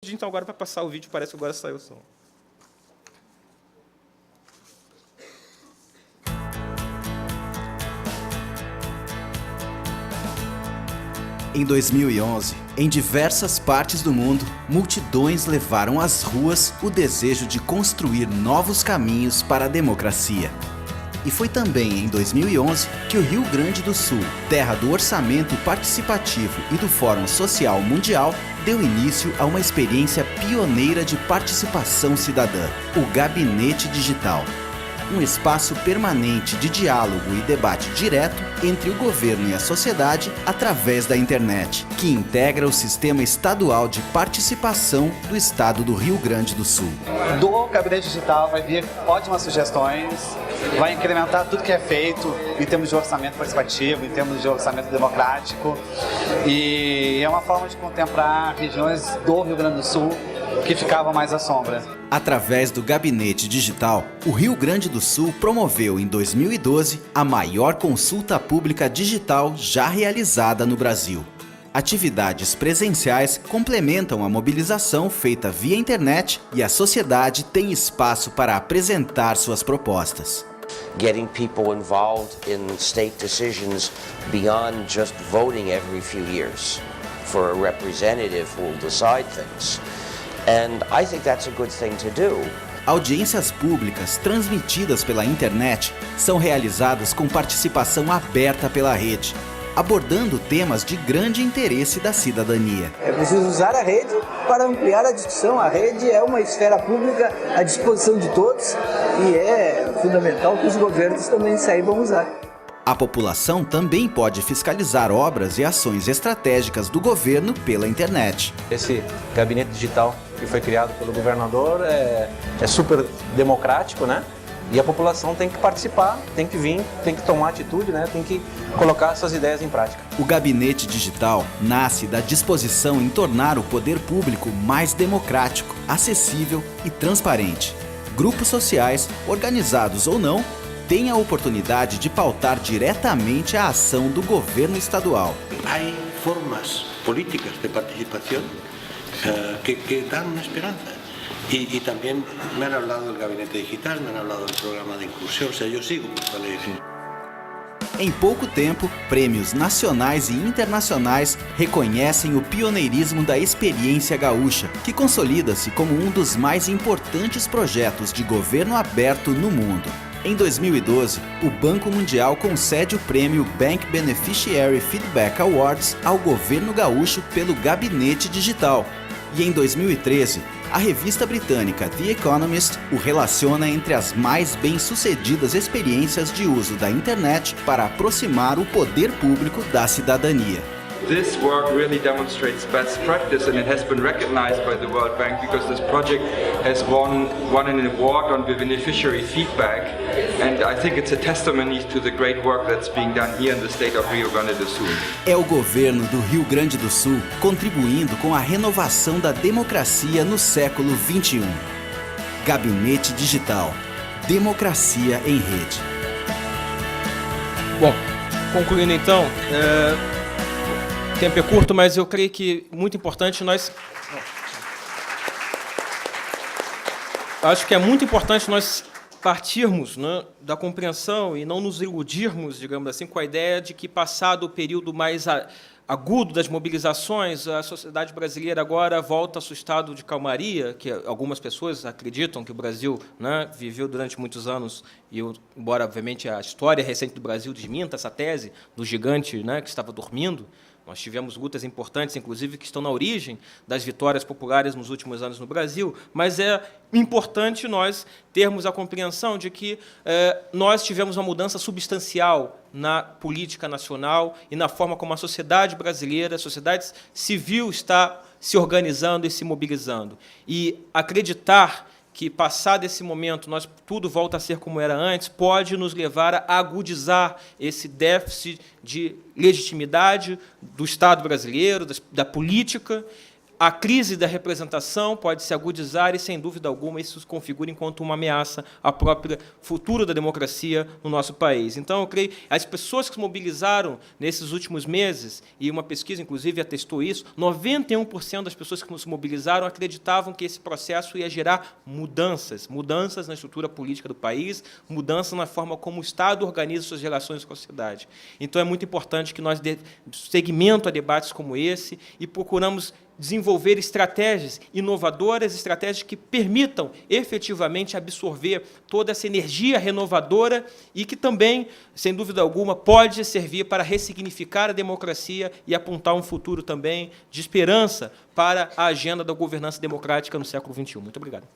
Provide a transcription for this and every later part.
Então agora para passar o vídeo, parece que agora saiu o som. Em 2011, em diversas partes do mundo, multidões levaram às ruas o desejo de construir novos caminhos para a democracia. E foi também em 2011 que o Rio Grande do Sul, terra do orçamento participativo e do Fórum Social Mundial, deu início a uma experiência pioneira de participação cidadã, o Gabinete Digital. Um espaço permanente de diálogo e debate direto entre o governo e a sociedade através da internet, que integra o sistema estadual de participação do estado do Rio Grande do Sul. Do Gabinete Digital vai vir ótimas sugestões, vai incrementar tudo que é feito em termos de orçamento participativo, em termos de orçamento democrático, e é uma forma de contemplar regiões do Rio Grande do Sul que ficavam mais à sombra. Através do Gabinete Digital, o Rio Grande do Sul promoveu em 2012 a maior consulta pública digital já realizada no Brasil. Atividades presenciais complementam a mobilização feita via internet e a sociedade tem espaço para apresentar suas propostas. Getting people involved in state decisions beyond just voting every few years for a representative who will decide things. And I think that's a good thing to do. Audiências públicas transmitidas pela internet são realizadas com participação aberta pela rede, abordando temas de grande interesse da cidadania. É preciso usar a rede para ampliar a discussão. A rede é uma esfera pública à disposição de todos e é fundamental que os governos também saibam usar. A população também pode fiscalizar obras e ações estratégicas do governo pela internet. Esse gabinete digital que foi criado pelo governador é super democrático, né? E a população tem que participar, tem que vir, tem que tomar atitude, né? Tem que colocar suas ideias em prática. O Gabinete Digital nasce da disposição em tornar o poder público mais democrático, acessível e transparente. Grupos sociais, organizados ou não, têm a oportunidade de pautar diretamente a ação do governo estadual. Há formas políticas de participação que dão uma esperança. Y también me han hablado del gabinete digital, me han hablado del programa de inclusión, o sea, yo sigo fortaleciendo. Em pouco tempo, prêmios nacionais e internacionais reconhecem o pioneirismo da experiência gaúcha, que consolida-se como um dos mais importantes projetos de governo aberto no mundo. Em 2012, o Banco Mundial concede o prêmio Bank Beneficiary Feedback Awards ao governo gaúcho pelo Gabinete Digital. E em 2013, a revista britânica The Economist o relaciona entre as mais bem-sucedidas experiências de uso da internet para aproximar o poder público da cidadania. This work really demonstrates best practice, and it has been recognized by the World Bank because this project has won an award on the beneficiary feedback, and I think it's a testimony to the great work that's being done here in the state of Rio Grande do Sul. É o governo do Rio Grande do Sul contribuindo com a renovação da democracia no século XXI. Gabinete Digital. Democracia em rede. Bom, concluindo então, o tempo é curto, mas eu creio que muito importante acho que é muito importante nós partirmos, né, da compreensão e não nos iludirmos, digamos assim, com a ideia de que, passado o período mais agudo das mobilizações, a sociedade brasileira agora volta ao seu estado de calmaria, que algumas pessoas acreditam que o Brasil, né, viveu durante muitos anos, e embora, obviamente, a história recente do Brasil desminta essa tese do gigante, né, que estava dormindo. Nós tivemos lutas importantes, inclusive, que estão na origem das vitórias populares nos últimos anos no Brasil, mas é importante nós termos a compreensão de que nós tivemos uma mudança substancial na política nacional e na forma como a sociedade brasileira, a sociedade civil está se organizando e se mobilizando. E acreditar que, passado esse momento, tudo volta a ser como era antes, pode nos levar a agudizar esse déficit de legitimidade do Estado brasileiro, da política, a crise da representação pode se agudizar e, sem dúvida alguma, isso se configura enquanto uma ameaça ao próprio futuro da democracia no nosso país. Então, eu creio que as pessoas que se mobilizaram nesses últimos meses, e uma pesquisa, inclusive, atestou isso, 91% das pessoas que se mobilizaram acreditavam que esse processo ia gerar mudanças na estrutura política do país, mudanças na forma como o Estado organiza suas relações com a sociedade. Então, é muito importante que nós demos seguimento a debates como esse e procuramos desenvolver estratégias inovadoras, estratégias que permitam efetivamente absorver toda essa energia renovadora e que também, sem dúvida alguma, pode servir para ressignificar a democracia e apontar um futuro também de esperança para a agenda da governança democrática no século XXI. Muito obrigado.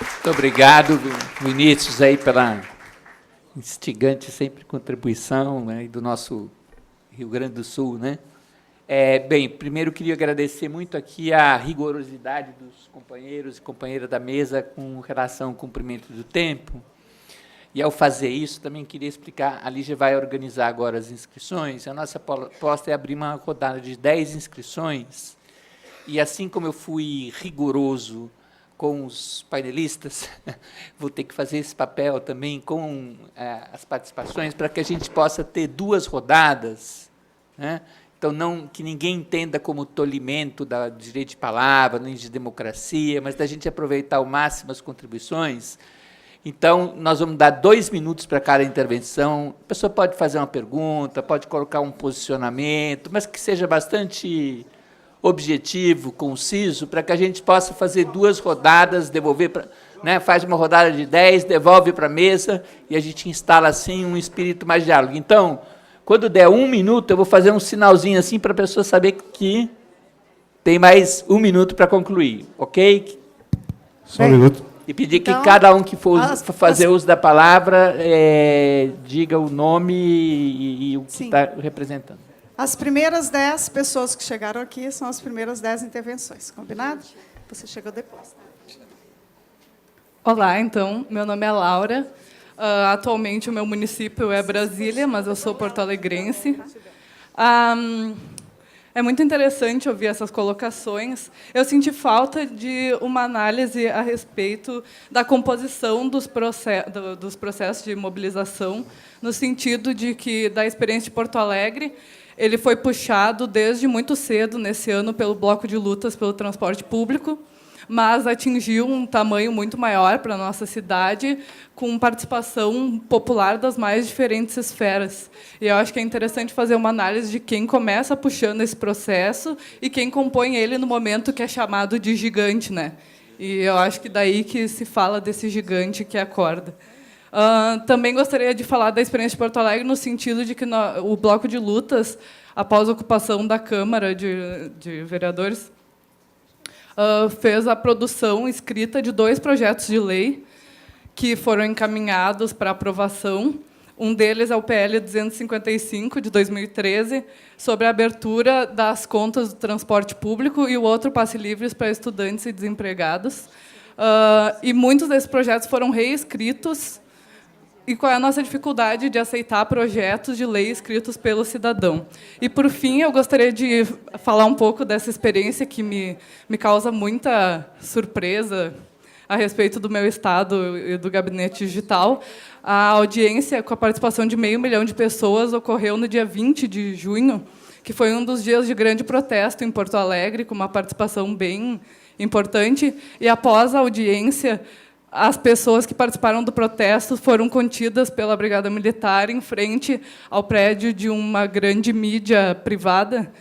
Muito obrigado, Vinícius, aí pela instigante sempre contribuição, né, do nosso Rio Grande do Sul, né? Bem, primeiro queria agradecer muito aqui a rigorosidade dos companheiros e companheiras da mesa com relação ao cumprimento do tempo. E, ao fazer isso, também queria explicar, a Lígia vai organizar agora as inscrições, a nossa proposta é abrir uma rodada de 10 inscrições, e, assim como eu fui rigoroso com os painelistas, vou ter que fazer esse papel também com as participações, para que a gente possa ter 2 rodadas, né? Então, não que ninguém entenda como tolimento do direito de palavra, nem de democracia, mas da gente aproveitar ao máximo as contribuições. Então, nós vamos dar 2 minutos para cada intervenção. A pessoa pode fazer uma pergunta, pode colocar um posicionamento, mas que seja bastante objetivo, conciso, para que a gente possa fazer 2 rodadas, devolver para, né, faz uma rodada de 10, devolve para a mesa e a gente instala assim um espírito mais diálogo. Então, quando der 1 minuto, eu vou fazer um sinalzinho assim para a pessoa saber que tem mais 1 minuto para concluir, ok? Só 1 minuto. E pedir que cada um que for fazer uso da palavra diga o nome e o que está representando. As primeiras 10 pessoas que chegaram aqui são as primeiras 10 intervenções, combinado? Você chegou depois. Olá, então, meu nome é Laura. Atualmente o meu município é Brasília, mas eu sou porto-alegrense. É muito interessante ouvir essas colocações. Eu senti falta de uma análise a respeito da composição dos processos de mobilização, no sentido de que, da experiência de Porto Alegre, ele foi puxado desde muito cedo, nesse ano, pelo Bloco de Lutas pelo Transporte Público, mas atingiu um tamanho muito maior para a nossa cidade, com participação popular das mais diferentes esferas. E eu acho que é interessante fazer uma análise de quem começa puxando esse processo e quem compõe ele no momento que é chamado de gigante, né? E eu acho que daí que se fala desse gigante que é a corda. Também gostaria de falar da experiência de Porto Alegre, no sentido de que o Bloco de Lutas, após a ocupação da Câmara de Vereadores, fez a produção escrita de 2 projetos de lei que foram encaminhados para aprovação. Um deles é o PL 255, de 2013, sobre a abertura das contas do transporte público, e o outro, passe livres para estudantes e desempregados. E muitos desses projetos foram reescritos. E qual é a nossa dificuldade de aceitar projetos de lei escritos pelo cidadão? E, por fim, eu gostaria de falar um pouco dessa experiência que me causa muita surpresa a respeito do meu estado e do gabinete digital. A audiência, com a participação de 500 mil de pessoas, ocorreu no dia 20 de junho, que foi um dos dias de grande protesto em Porto Alegre, com uma participação bem importante. E, após a audiência, as pessoas que participaram do protesto foram contidas pela Brigada Militar em frente ao prédio de uma grande mídia privada,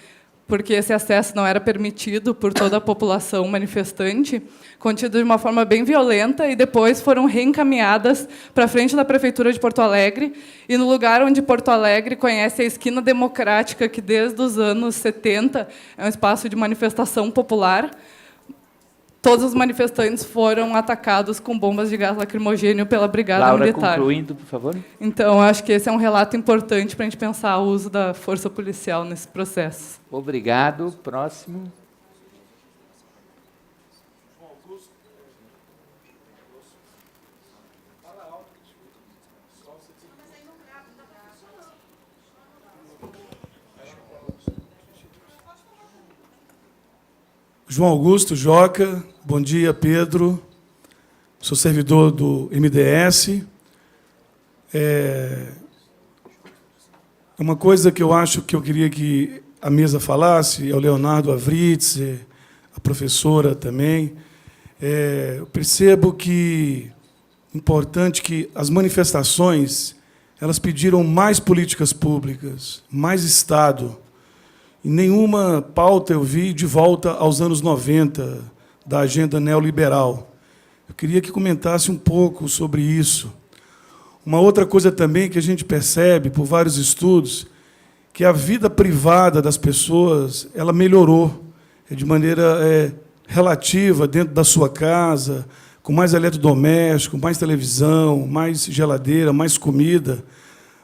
porque esse acesso não era permitido por toda a população manifestante, contidas de uma forma bem violenta, e depois foram reencaminhadas para a frente da Prefeitura de Porto Alegre, e no lugar onde Porto Alegre conhece a Esquina Democrática, que desde os anos 70 é um espaço de manifestação popular, todos os manifestantes foram atacados com bombas de gás lacrimogêneo pela Brigada Militar. Laura, concluindo, por favor. Então, acho que esse é um relato importante para a gente pensar o uso da força policial nesse processo. Obrigado. Próximo. João Augusto, Joca, bom dia, Pedro. Sou servidor do MDS. Uma coisa que eu acho que eu queria que a mesa falasse, é o Leonardo Avritz, a professora também. Eu percebo que é importante que as manifestações elas pediram mais políticas públicas, mais Estado. E nenhuma pauta eu vi de volta aos anos 90 da agenda neoliberal. Eu queria que comentasse um pouco sobre isso. Uma outra coisa também que a gente percebe por vários estudos, que a vida privada das pessoas ela melhorou de maneira relativa dentro da sua casa, com mais eletrodoméstico, mais televisão, mais geladeira, mais comida.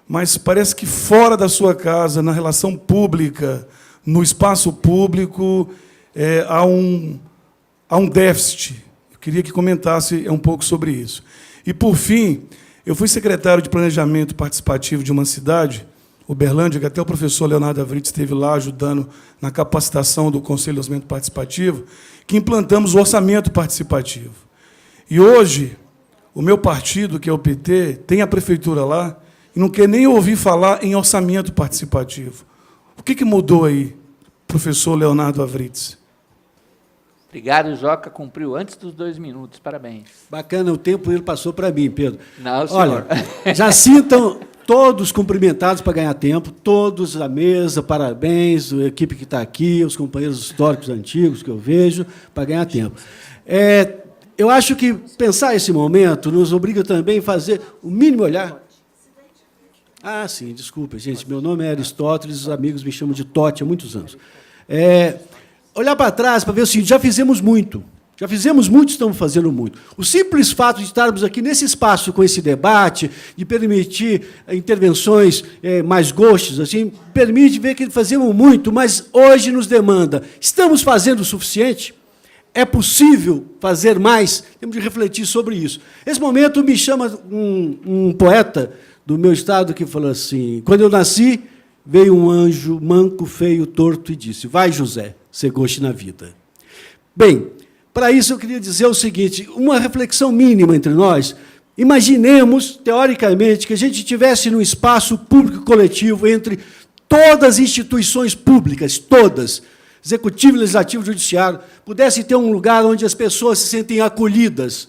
Mas parece que fora da sua casa, na relação pública, no espaço público, há um déficit. Eu queria que comentasse um pouco sobre isso. E, por fim, eu fui secretário de Planejamento Participativo de uma cidade, Uberlândia, que até o professor Leonardo Avritz esteve lá ajudando na capacitação do Conselho de Orçamento Participativo, que implantamos o orçamento participativo. E hoje, o meu partido, que é o PT, tem a prefeitura lá e não quer nem ouvir falar em orçamento participativo. O que mudou aí, professor Leonardo Avritz? Obrigado, Joca. Cumpriu antes dos 2 minutos. Parabéns. Bacana, o tempo ele passou para mim, Pedro. Não, senhor. Olha, já sintam todos cumprimentados para ganhar tempo, todos à mesa, parabéns, a equipe que está aqui, os companheiros históricos antigos que eu vejo, para ganhar tempo. Eu acho que pensar esse momento nos obriga também a fazer o mínimo olhar. Ah, sim, desculpa, gente, meu nome é Aristóteles, os amigos me chamam de Totti há muitos anos. Olhar para trás para ver o seguinte, já fizemos muito, estamos fazendo muito. O simples fato de estarmos aqui nesse espaço com esse debate, de permitir intervenções mais gostas, assim, permite ver que fazemos muito, mas hoje nos demanda, estamos fazendo o suficiente? É possível fazer mais? Temos de refletir sobre isso. Esse momento me chama um poeta do meu estado que falou assim, quando eu nasci, veio um anjo manco, feio, torto e disse, vai, José, ser goste na vida. Bem, para isso eu queria dizer o seguinte, uma reflexão mínima entre nós, imaginemos, teoricamente, que a gente estivesse num espaço público coletivo entre todas as instituições públicas, todas, executivo, legislativo, judiciário, pudesse ter um lugar onde as pessoas se sentem acolhidas,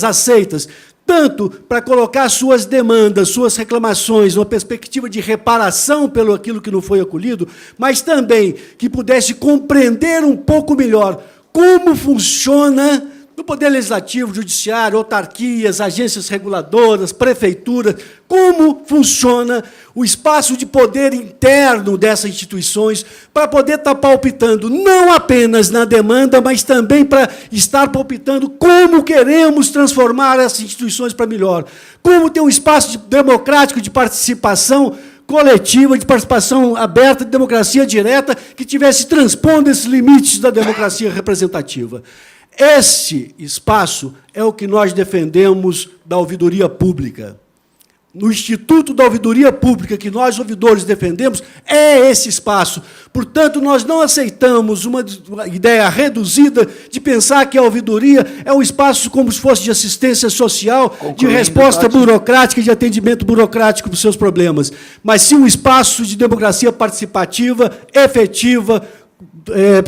aceitas, tanto para colocar suas demandas, suas reclamações, uma perspectiva de reparação pelo aquilo que não foi acolhido, mas também que pudesse compreender um pouco melhor como funciona no Poder Legislativo, Judiciário, autarquias, agências reguladoras, prefeituras, como funciona o espaço de poder interno dessas instituições, para poder estar palpitando não apenas na demanda, mas também para estar palpitando como queremos transformar essas instituições para melhor, como ter um espaço democrático de participação coletiva, de participação aberta, de democracia direta, que tivesse transpondo esses limites da democracia representativa. Esse espaço é o que nós defendemos da ouvidoria pública. No Instituto da Ouvidoria Pública, que nós, ouvidores, defendemos, é esse espaço. Portanto, nós não aceitamos uma ideia reduzida de pensar que a ouvidoria é um espaço como se fosse de assistência social, de resposta burocrática, de atendimento burocrático para os seus problemas, mas sim um espaço de democracia participativa, efetiva,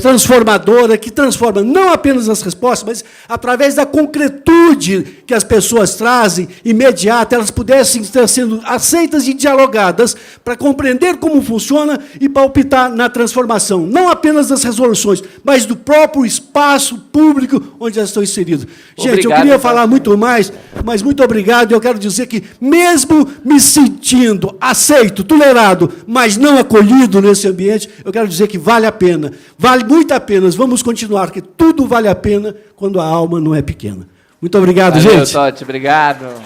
transformadora, que transforma não apenas as respostas, mas através da concretude que as pessoas trazem, imediata, elas pudessem estar sendo aceitas e dialogadas para compreender como funciona e palpitar na transformação, não apenas das resoluções, mas do próprio espaço público onde elas estão inseridas. Gente, obrigado, eu queria falar muito mais, mas muito obrigado, e eu quero dizer que, mesmo me sentindo aceito, tolerado, mas não acolhido nesse ambiente, eu quero dizer que vale a pena. Vale muito a pena, vamos continuar, porque tudo vale a pena quando a alma não é pequena. Muito obrigado, valeu, gente. Totti, obrigado.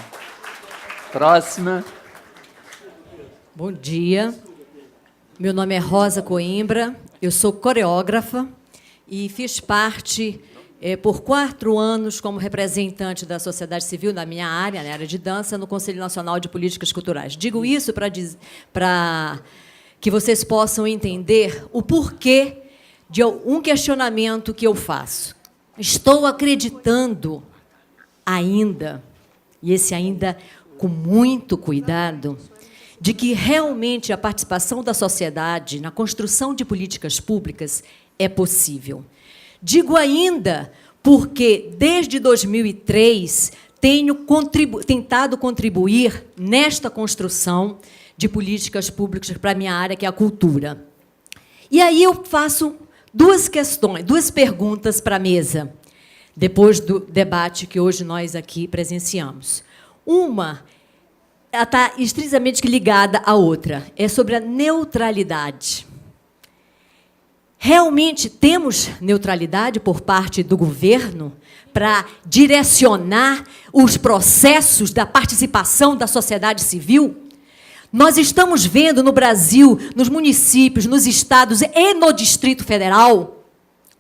Próxima. Bom dia. Meu nome é Rosa Coimbra, eu sou coreógrafa e fiz parte, por 4 anos, como representante da sociedade civil na minha área, na área de dança, no Conselho Nacional de Políticas Culturais. Digo isso para que vocês possam entender o porquê de um questionamento que eu faço. Estou acreditando ainda, e esse ainda com muito cuidado, de que realmente a participação da sociedade na construção de políticas públicas é possível. Digo ainda porque, desde 2003, tenho tentado contribuir nesta construção de políticas públicas para a minha área, que é a cultura. E aí eu faço duas perguntas para a mesa, depois do debate que hoje nós aqui presenciamos. Uma está estritamente ligada à outra, é sobre a neutralidade. Realmente temos neutralidade por parte do governo para direcionar os processos da participação da sociedade civil? Nós estamos vendo no Brasil, nos municípios, nos estados e no Distrito Federal,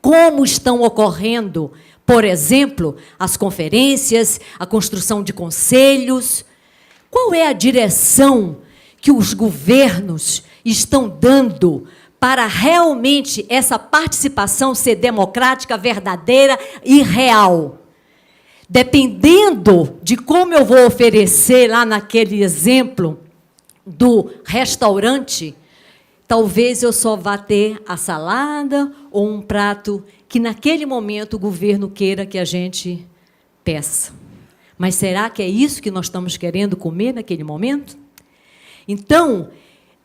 como estão ocorrendo, por exemplo, as conferências, a construção de conselhos. Qual é a direção que os governos estão dando para realmente essa participação ser democrática, verdadeira e real? Dependendo de como eu vou oferecer lá naquele exemplo do restaurante, talvez eu só vá ter a salada ou um prato que, naquele momento, o governo queira que a gente peça. Mas será que é isso que nós estamos querendo comer naquele momento? Então,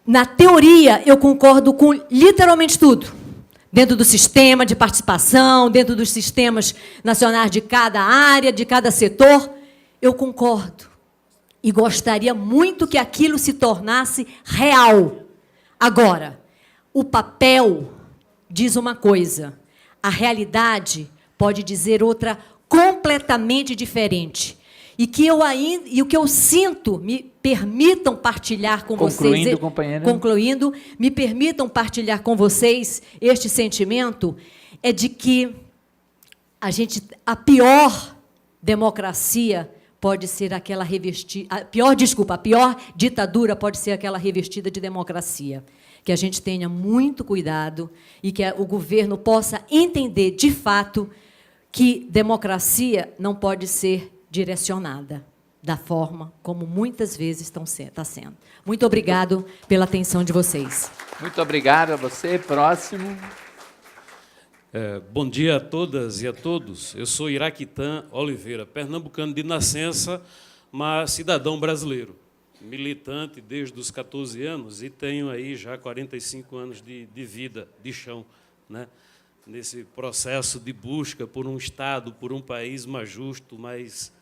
na teoria, eu concordo com literalmente tudo. Dentro do sistema de participação, dentro dos sistemas nacionais de cada área, de cada setor, eu concordo. E gostaria muito que aquilo se tornasse real. Agora, o papel diz uma coisa, a realidade pode dizer outra completamente diferente. E o que eu sinto, me permitam partilhar com vocês. Companheira. Concluindo, me permitam partilhar com vocês este sentimento, é de que a pior democracia pode ser aquela revestida, a pior ditadura pode ser aquela revestida de democracia. Que a gente tenha muito cuidado e que o governo possa entender, de fato, que democracia não pode ser direcionada da forma como muitas vezes está sendo. Muito obrigado pela atenção de vocês. Muito obrigado a você. Próximo. Bom dia a todas e a todos. Eu sou Iraquitã Oliveira, pernambucano de nascença, mas cidadão brasileiro, militante desde os 14 anos e tenho aí já 45 anos de vida, de chão, né? Nesse processo de busca por um Estado, por um país mais justo, mais,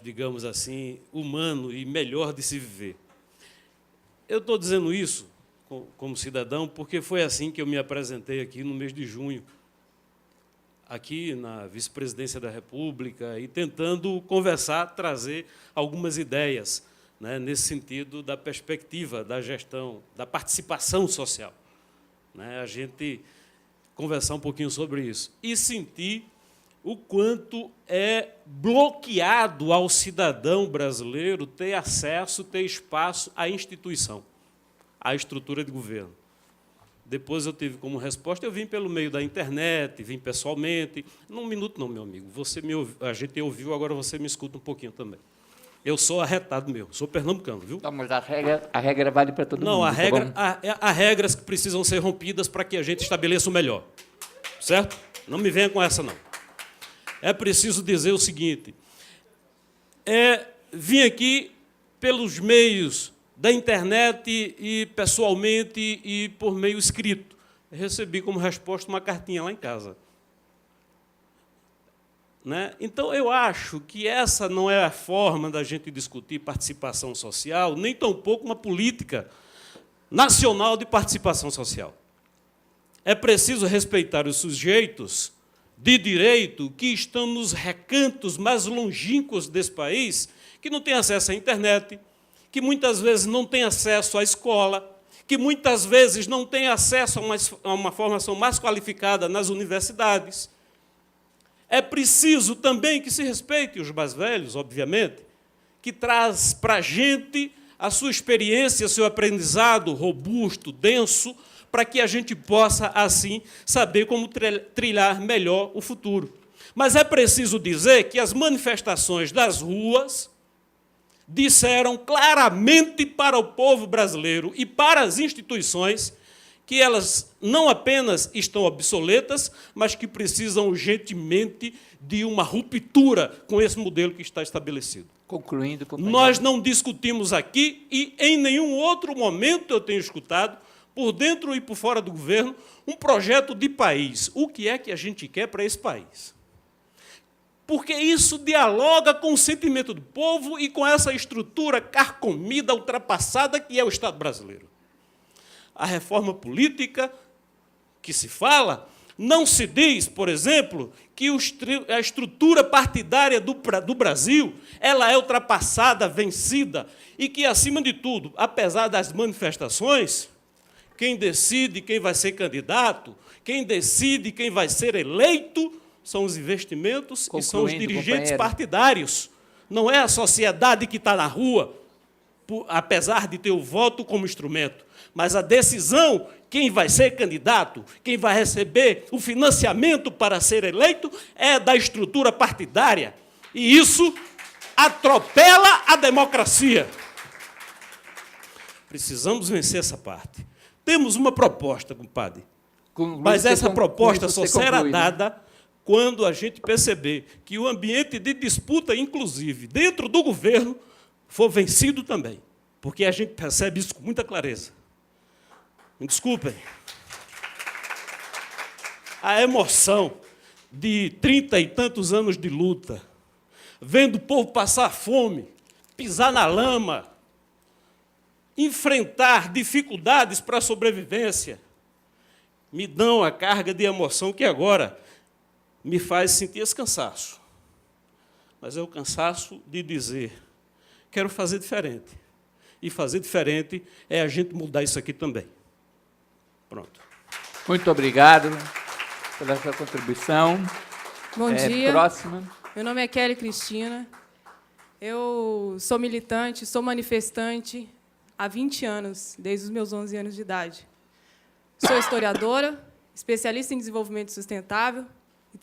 digamos assim, humano e melhor de se viver. Eu estou dizendo isso como cidadão porque foi assim que eu me apresentei aqui no mês de junho, aqui na Vice-Presidência da República, e tentando conversar, trazer algumas ideias, né, nesse sentido da perspectiva da gestão, da participação social, né, a gente conversar um pouquinho sobre isso e sentir o quanto é bloqueado ao cidadão brasileiro ter acesso, ter espaço à instituição, à estrutura de governo. Depois eu tive como resposta, eu vim pelo meio da internet, vim pessoalmente. Num minuto não, meu amigo. A gente ouviu, agora você me escuta um pouquinho também. Eu sou arretado mesmo, sou pernambucano, viu? Não, mas a regra vale para todo mundo. Não, há regras que precisam ser rompidas para que a gente estabeleça o melhor. Certo? Não me venha com essa, não. É preciso dizer o seguinte, vim aqui pelos meios da internet e pessoalmente e por meio escrito. Recebi como resposta uma cartinha lá em casa. Né? Então, eu acho que essa não é a forma da gente discutir participação social, nem tampouco uma política nacional de participação social. É preciso respeitar os sujeitos de direito que estão nos recantos mais longínquos desse país, que não têm acesso à internet, que muitas vezes não têm acesso à escola, que muitas vezes não têm acesso a uma formação mais qualificada nas universidades. É preciso também que se respeite os mais velhos, obviamente, que traz para a gente a sua experiência, seu aprendizado robusto, denso, para que a gente possa, assim, saber como trilhar melhor o futuro. Mas é preciso dizer que as manifestações das ruas disseram claramente para o povo brasileiro e para as instituições que elas não apenas estão obsoletas, mas que precisam urgentemente de uma ruptura com esse modelo que está estabelecido. Concluindo, companheiro. Nós não discutimos aqui, e em nenhum outro momento eu tenho escutado, por dentro e por fora do governo, um projeto de país. O que é que a gente quer para esse país? Porque isso dialoga com o sentimento do povo e com essa estrutura carcomida, ultrapassada, que é o Estado brasileiro. A reforma política que se fala, não se diz, por exemplo, que a estrutura partidária do Brasil ela é ultrapassada, vencida, e que, acima de tudo, apesar das manifestações, quem decide quem vai ser candidato, quem decide quem vai ser eleito, são os investimentos e são os dirigentes partidários. Não é a sociedade que está na rua, apesar de ter o voto como instrumento. Mas a decisão, quem vai ser candidato, quem vai receber o financiamento para ser eleito, é da estrutura partidária. E isso atropela a democracia. Precisamos vencer essa parte. Temos uma proposta, compadre. Mas essa proposta só será dada quando a gente perceber que o ambiente de disputa, inclusive dentro do governo, for vencido também. Porque a gente percebe isso com muita clareza. Me desculpem. A emoção de 30 e tantos anos de luta, vendo o povo passar fome, pisar na lama, enfrentar dificuldades para a sobrevivência, me dão a carga de emoção que agora me faz sentir esse cansaço. Mas é o cansaço de dizer, quero fazer diferente. E fazer diferente é a gente mudar isso aqui também. Pronto. Muito obrigado pela sua contribuição. Bom dia. Próxima. Meu nome é Kelly Cristina. Eu sou militante, sou manifestante há 20 anos, desde os meus 11 anos de idade. Sou historiadora, especialista em desenvolvimento sustentável e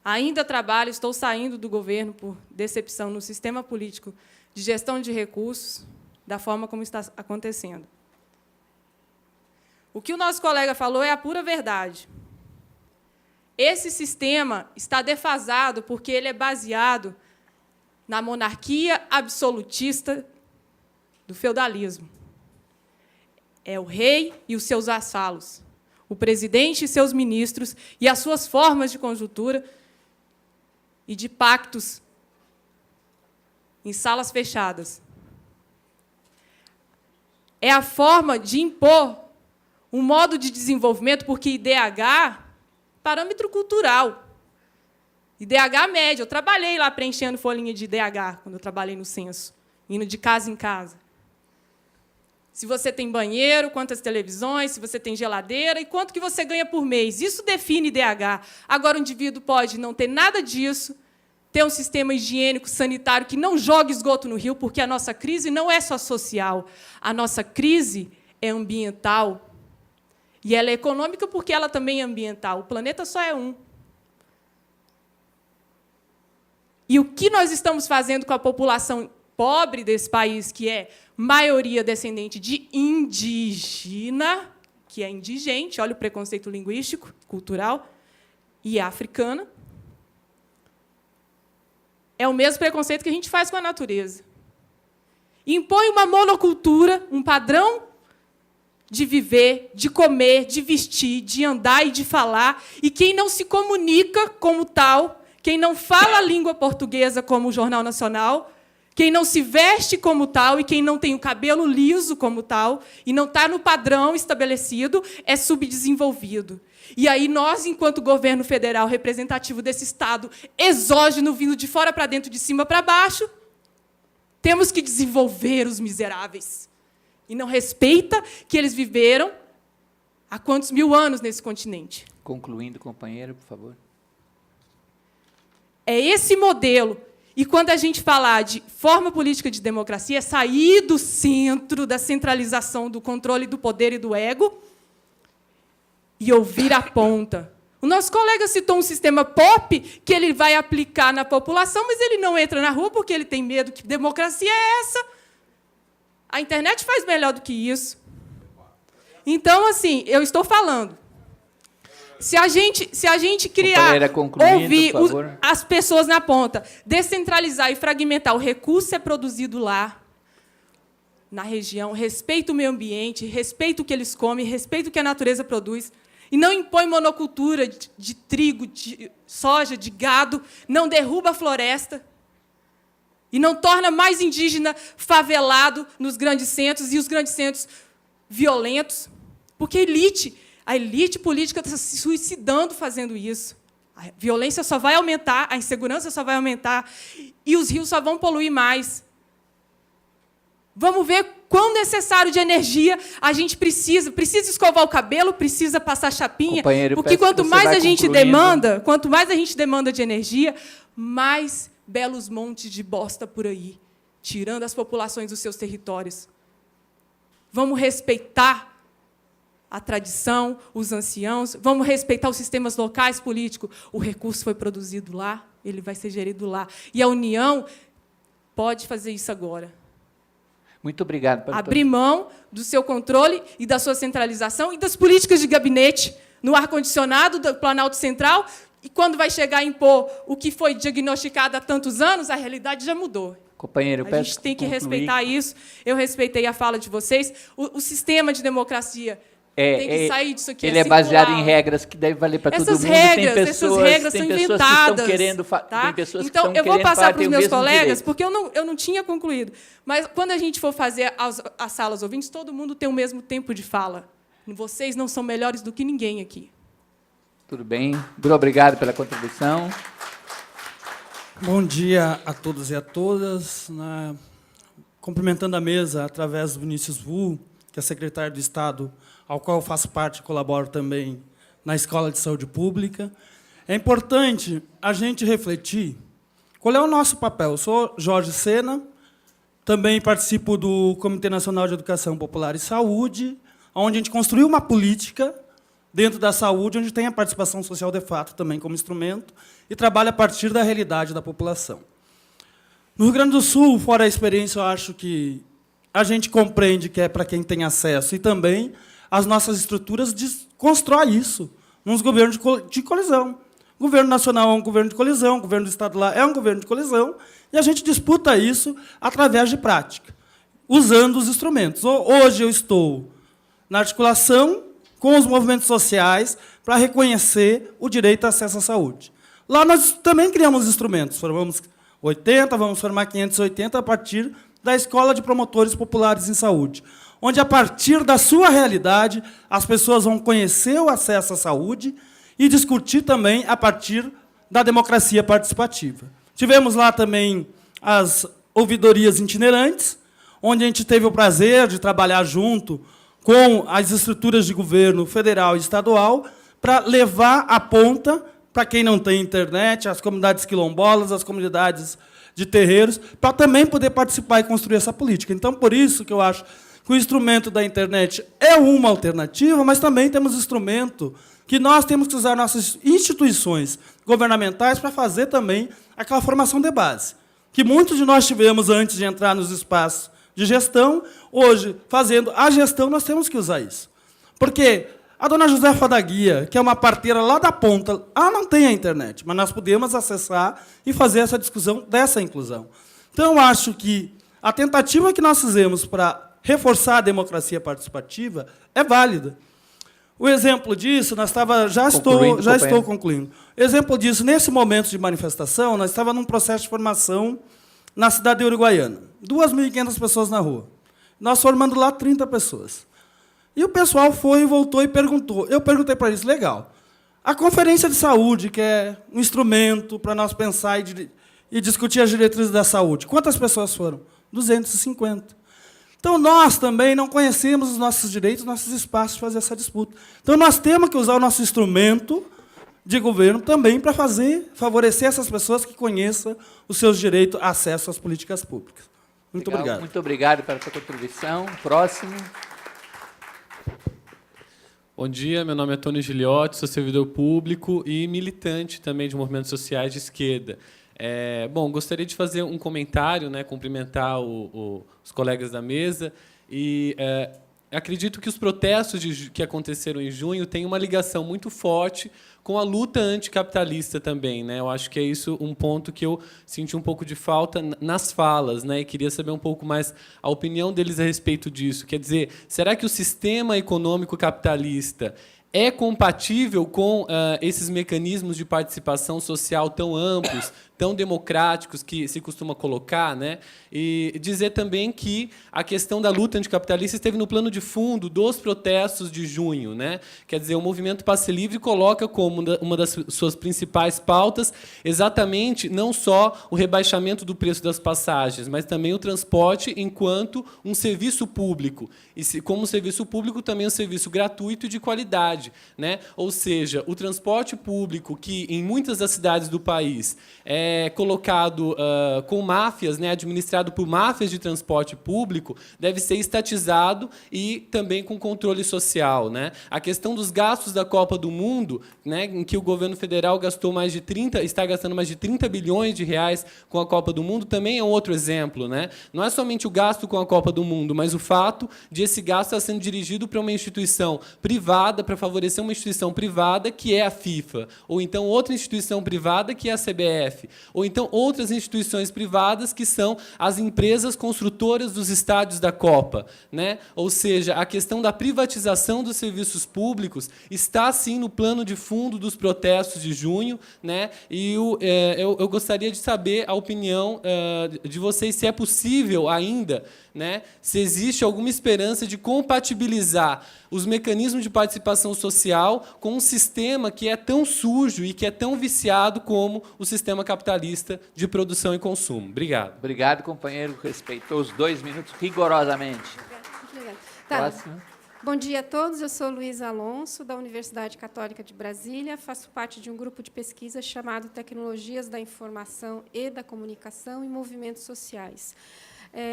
ainda trabalho, estou saindo do governo por decepção no sistema político de gestão de recursos, da forma como está acontecendo. O que o nosso colega falou é a pura verdade. Esse sistema está defasado porque ele é baseado na monarquia absolutista do feudalismo. É o rei e os seus vassalos, o presidente e seus ministros e as suas formas de conjuntura e de pactos em salas fechadas. É a forma de impor um modo de desenvolvimento, porque IDH, parâmetro cultural. IDH médio. Eu trabalhei lá preenchendo folhinha de IDH, quando eu trabalhei no censo, indo de casa em casa. Se você tem banheiro, quantas televisões, se você tem geladeira e quanto que você ganha por mês. Isso define IDH. Agora, o indivíduo pode não ter nada disso, ter um sistema higiênico, sanitário, que não joga esgoto no rio, porque a nossa crise não é só social. A nossa crise é ambiental. E ela é econômica porque ela também é ambiental. O planeta só é um. E o que nós estamos fazendo com a população pobre desse país, que é maioria descendente de indígena, que é indigente, olha o preconceito linguístico, cultural, e africana, é o mesmo preconceito que a gente faz com a natureza. Impõe uma monocultura, um padrão de viver, de comer, de vestir, de andar e de falar, e quem não se comunica como tal, quem não fala a língua portuguesa como o Jornal Nacional, quem não se veste como tal e quem não tem o cabelo liso como tal e não está no padrão estabelecido, é subdesenvolvido. E aí nós, enquanto governo federal representativo desse Estado exógeno, vindo de fora para dentro, de cima para baixo, temos que desenvolver os miseráveis. E não respeita que eles viveram há quantos mil anos nesse continente. Concluindo, companheiro, por favor. É esse modelo E quando a gente falar de forma política de democracia, é sair do centro da centralização do controle do poder e do ego e ouvir a ponta. O nosso colega citou um sistema pop que ele vai aplicar na população, mas ele não entra na rua porque ele tem medo. Que democracia é essa? A internet faz melhor do que isso. Então, assim, eu estou falando. Se a gente criar, ouvir as pessoas na ponta, descentralizar e fragmentar, o recurso é produzido lá, na região, respeita o meio ambiente, respeita o que eles comem, respeita o que a natureza produz, e não impõe monocultura de trigo, de soja, de gado, não derruba a floresta, e não torna mais indígena favelado nos grandes centros, e os grandes centros violentos, porque a elite política está se suicidando fazendo isso. A violência só vai aumentar, a insegurança só vai aumentar, e os rios só vão poluir mais. Vamos ver quão necessário de energia a gente precisa. Precisa escovar o cabelo, precisa passar chapinha, porque quanto mais a gente demanda de energia, mais belos montes de bosta por aí, tirando as populações dos seus territórios. Vamos respeitar a tradição, os anciãos, vamos respeitar os sistemas locais políticos. O recurso foi produzido lá, ele vai ser gerido lá. E a União pode fazer isso agora. Muito obrigado. Abrir mão do seu controle e da sua centralização e das políticas de gabinete no ar-condicionado do Planalto Central, e quando vai chegar a impor o que foi diagnosticado há tantos anos, a realidade já mudou. Companheiro, a gente tem que respeitar isso. Eu respeitei a fala de vocês. O sistema de democracia tem que sair disso aqui. Ele é baseado em regras que devem valer para todo mundo. Essas regras são inventadas. Tem pessoas que então, eu vou passar para os meus colegas, porque eu não tinha concluído. Mas, quando a gente for fazer as salas ouvintes, todo mundo tem o mesmo tempo de fala. Vocês não são melhores do que ninguém aqui. Tudo bem. Muito obrigado pela contribuição. Bom dia a todos e a todas. Cumprimentando a mesa através do Vinícius Vu, que é secretário do Estado, ao qual eu faço parte e colaboro também na Escola de Saúde Pública. É importante a gente refletir qual é o nosso papel. Eu sou Jorge Sena, também participo do Comitê Nacional de Educação Popular e Saúde, onde a gente construiu uma política dentro da saúde, onde tem a participação social de fato também como instrumento, e trabalha a partir da realidade da população. No Rio Grande do Sul, fora a experiência, eu acho que a gente compreende que é para quem tem acesso, e também as nossas estruturas constroem isso nos governos de colisão. O governo nacional é um governo de colisão, o governo do Estado lá é um governo de colisão, e a gente disputa isso através de prática, usando os instrumentos. Hoje eu estou na articulação com os movimentos sociais para reconhecer o direito a acesso à saúde. Lá nós também criamos instrumentos, formamos 80, vamos formar 580 a partir da Escola de Promotores Populares em Saúde, onde, a partir da sua realidade, as pessoas vão conhecer o acesso à saúde e discutir também a partir da democracia participativa. Tivemos lá também as ouvidorias itinerantes, onde a gente teve o prazer de trabalhar junto com as estruturas de governo federal e estadual para levar a ponta, para quem não tem internet, as comunidades quilombolas, as comunidades de terreiros, para também poder participar e construir essa política. Então, por isso que eu acho que o instrumento da internet é uma alternativa, mas também temos instrumento que nós temos que usar nossas instituições governamentais para fazer também aquela formação de base, que muitos de nós tivemos antes de entrar nos espaços de gestão. Hoje, fazendo a gestão, nós temos que usar isso. Porque a dona Josefa da Guia, que é uma parteira lá da ponta, ela não tem a internet, mas nós podemos acessar e fazer essa discussão dessa inclusão. Então, eu acho que a tentativa que nós fizemos para reforçar a democracia participativa é válida. O exemplo disso, já estou concluindo. Exemplo disso, nesse momento de manifestação, nós estávamos num processo de formação na cidade de Uruguaiana. 2.500 pessoas na rua. Nós formando lá 30 pessoas. E o pessoal foi, voltou e perguntou. Eu perguntei para eles, legal, a Conferência de Saúde, que é um instrumento para nós pensar e discutir as diretrizes da saúde, quantas pessoas foram? 250. Então, nós também não conhecemos os nossos direitos, nossos espaços para fazer essa disputa. Então, nós temos que usar o nosso instrumento de governo também para favorecer essas pessoas que conheçam os seus direitos a acesso às políticas públicas. Muito Legal, obrigado. Muito obrigado pela sua contribuição. Próximo. Bom dia, meu nome é Tony Giliotti, sou servidor público e militante também de movimentos sociais de esquerda. Bom, gostaria de fazer um comentário, né, cumprimentar os colegas da mesa e acredito que os protestos que aconteceram em junho têm uma ligação muito forte com a luta anticapitalista também, né? Eu acho que é isso um ponto que eu senti um pouco de falta nas falas, né? E queria saber um pouco mais a opinião deles a respeito disso. Quer dizer, será que o sistema econômico capitalista é compatível com esses mecanismos de participação social tão amplos, tão democráticos que se costuma colocar, né? E dizer também que a questão da luta anticapitalista esteve no plano de fundo dos protestos de junho, né? Quer dizer, o movimento Passe Livre coloca como uma das suas principais pautas exatamente não só o rebaixamento do preço das passagens, mas também o transporte enquanto um serviço público. E como serviço público, também um serviço gratuito e de qualidade, né? Ou seja, o transporte público, que em muitas das cidades do país é colocado com máfias, né, administrado por máfias de transporte público, deve ser estatizado e também com controle social, né? A questão dos gastos da Copa do Mundo, né, em que o governo federal está gastando mais de 30 bilhões de reais com a Copa do Mundo, também é um outro exemplo, né? Não é somente o gasto com a Copa do Mundo, mas o fato de esse gasto estar sendo dirigido para uma instituição privada, para favorecer uma instituição privada que é a FIFA, ou então outra instituição privada que é a CBF, ou então outras instituições privadas que são as empresas construtoras dos estádios da Copa, né? Ou seja, a questão da privatização dos serviços públicos está, sim, no plano de fundo dos protestos de junho, né? E eu gostaria de saber a opinião de vocês, se é possível ainda, né, se existe alguma esperança de compatibilizar os mecanismos de participação social com um sistema que é tão sujo e que é tão viciado como o sistema capitalista de produção e consumo. Obrigado. Obrigado, companheiro. Respeitou os 2 minutos rigorosamente. Obrigada. Tá. Bom dia a todos. Eu sou Luísa Alonso, da Universidade Católica de Brasília. Faço parte de um grupo de pesquisa chamado Tecnologias da Informação e da Comunicação e Movimentos Sociais.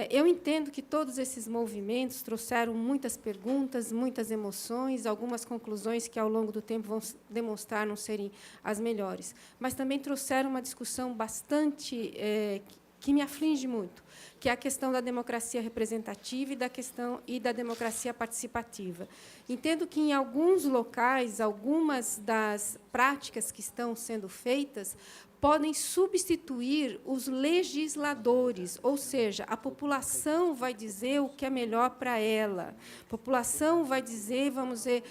Eu entendo que todos esses movimentos trouxeram muitas perguntas, muitas emoções, algumas conclusões que, ao longo do tempo, vão demonstrar não serem as melhores, mas também trouxeram uma discussão bastante que me aflige muito, que é a questão da democracia representativa e da democracia participativa. Entendo que, em alguns locais, algumas das práticas que estão sendo feitas podem substituir os legisladores, ou seja, a população vai dizer o que é melhor para ela. A população vai dizer, vamos dizer,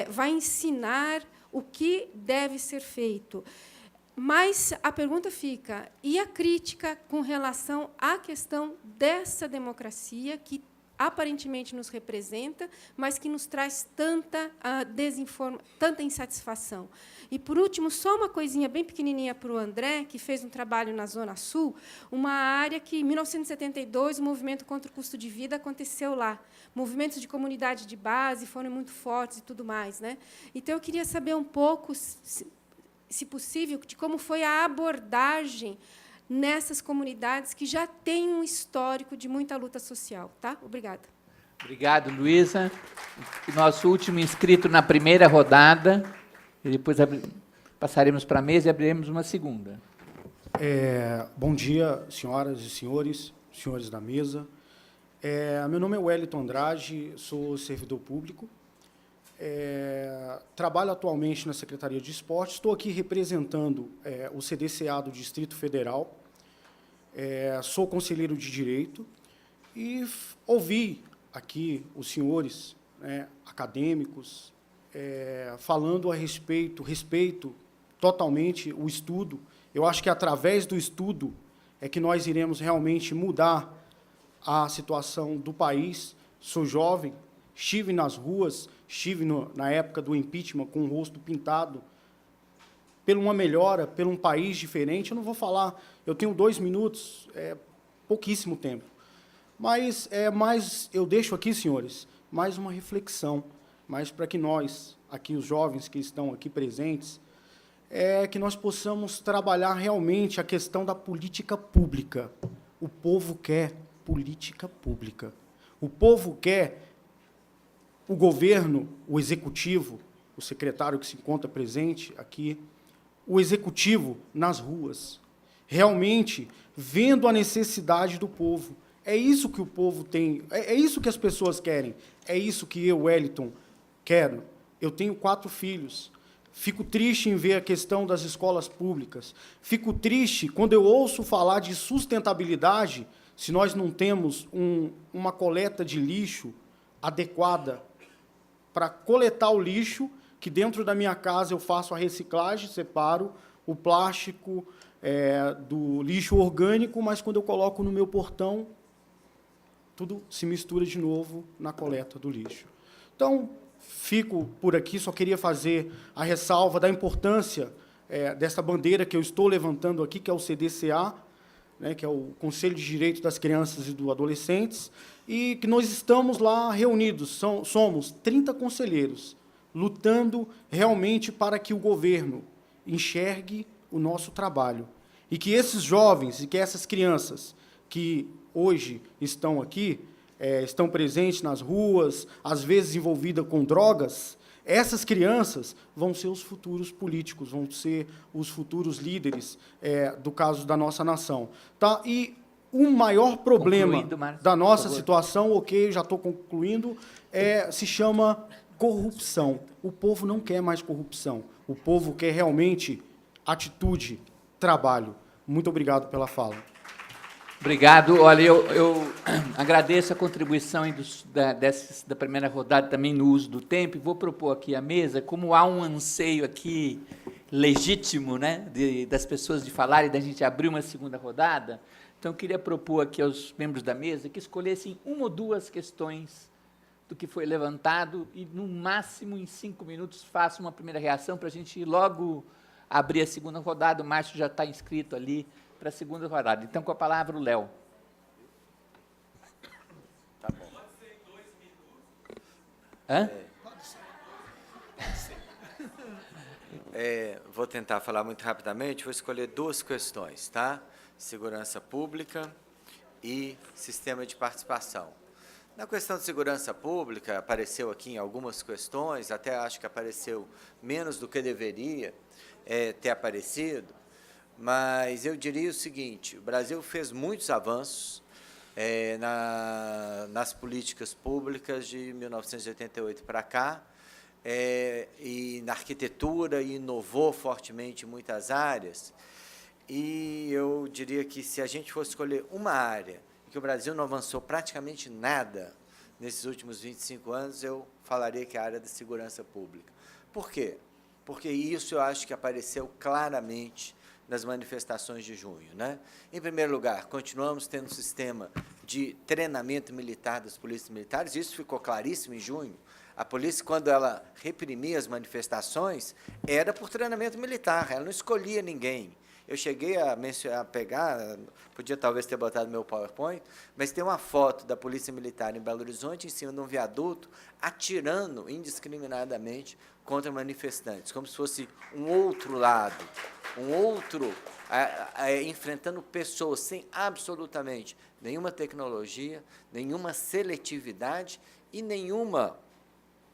vai ensinar o que deve ser feito. Mas a pergunta fica, e a crítica com relação à questão dessa democracia que aparentemente nos representa, mas que nos traz tanta insatisfação. E, por último, só uma coisinha bem pequenininha para o André, que fez um trabalho na Zona Sul, uma área que, em 1972, o movimento contra o custo de vida aconteceu lá. Movimentos de comunidade de base foram muito fortes e tudo mais, né? Então, eu queria saber um pouco, se possível, de como foi a abordagem nessas comunidades que já têm um histórico de muita luta social. Tá? Obrigada. Obrigado, Luísa. Nosso último inscrito na primeira rodada, e depois passaremos para a mesa e abriremos uma segunda. Bom dia, senhoras e senhores da mesa. Meu nome é Wellington Andrade, sou servidor público. Trabalho atualmente na Secretaria de Esportes. Estou aqui representando o CDCA do Distrito Federal. Sou conselheiro de Direito e ouvi aqui os senhores, né, acadêmicos falando a respeito totalmente o estudo. Eu acho que, através do estudo, é que nós iremos realmente mudar a situação do país. Sou jovem, estive nas ruas, estive na época do impeachment com o rosto pintado, por uma melhora, por um país diferente. Eu não vou falar, eu tenho 2 minutos, pouquíssimo tempo. Mas eu deixo aqui, senhores, mais uma reflexão, mais para que nós, aqui os jovens que estão aqui presentes, é que nós possamos trabalhar realmente a questão da política pública. O povo quer política pública. O povo quer o governo, o executivo, o secretário que se encontra presente aqui, o executivo nas ruas, realmente vendo a necessidade do povo. É isso que o povo tem, é isso que as pessoas querem, é isso que eu, Wellington, quero. Eu tenho 4 filhos. Fico triste em ver a questão das escolas públicas. Fico triste quando eu ouço falar de sustentabilidade se nós não temos uma coleta de lixo adequada para coletar o lixo, que dentro da minha casa eu faço a reciclagem, separo o plástico do lixo orgânico, mas quando eu coloco no meu portão, tudo se mistura de novo na coleta do lixo. Então, fico por aqui, só queria fazer a ressalva da importância dessa bandeira que eu estou levantando aqui, que é o CDCA, né, que é o Conselho de Direitos das Crianças e dos Adolescentes, e que nós estamos lá reunidos, somos 30 conselheiros, lutando realmente para que o governo enxergue o nosso trabalho, e que esses jovens e que essas crianças que hoje estão aqui, estão presentes nas ruas, às vezes envolvidas com drogas, essas crianças vão ser os futuros políticos, vão ser os futuros líderes, do caso da nossa nação. Tá? E o maior problema da nossa situação, ok, já estou concluindo, se chama corrupção. O povo não quer mais corrupção. O povo quer realmente atitude, trabalho. Muito obrigado pela fala. Obrigado. Olha, eu agradeço a contribuição da primeira rodada também no uso do tempo, e vou propor aqui à mesa, como há um anseio aqui legítimo, né, das pessoas de falarem, da gente abrir uma segunda rodada, então eu queria propor aqui aos membros da mesa que escolhessem 1 ou 2 questões do que foi levantado e, no máximo, em 5 minutos, façam uma primeira reação para a gente logo abrir a segunda rodada. O Márcio já está inscrito ali para a segunda rodada. Então, com a palavra, o Léo. Tá bom. Pode ser em 2 minutos? Hã? Vou tentar falar muito rapidamente, vou escolher 2 questões, tá? Segurança pública e sistema de participação. Na questão de segurança pública, apareceu aqui em algumas questões, até acho que apareceu menos do que deveria ter aparecido, mas eu diria o seguinte: o Brasil fez muitos avanços nas políticas públicas de 1988 para cá, e na arquitetura, e inovou fortemente em muitas áreas, e eu diria que se a gente fosse escolher uma área em que o Brasil não avançou praticamente nada nesses últimos 25 anos, eu falaria que é a área da segurança pública. Por quê? Porque isso eu acho que apareceu claramente nas manifestações de junho, né? Em primeiro lugar, continuamos tendo um sistema de treinamento militar das polícias militares, isso ficou claríssimo em junho. A polícia, quando ela reprimia as manifestações, era por treinamento militar, ela não escolhia ninguém. Eu cheguei a pegar, podia talvez ter botado no meu PowerPoint, mas tem uma foto da Polícia Militar em Belo Horizonte, em cima de um viaduto, atirando indiscriminadamente contra manifestantes, como se fosse um outro lado, enfrentando pessoas sem absolutamente nenhuma tecnologia, nenhuma seletividade e nenhuma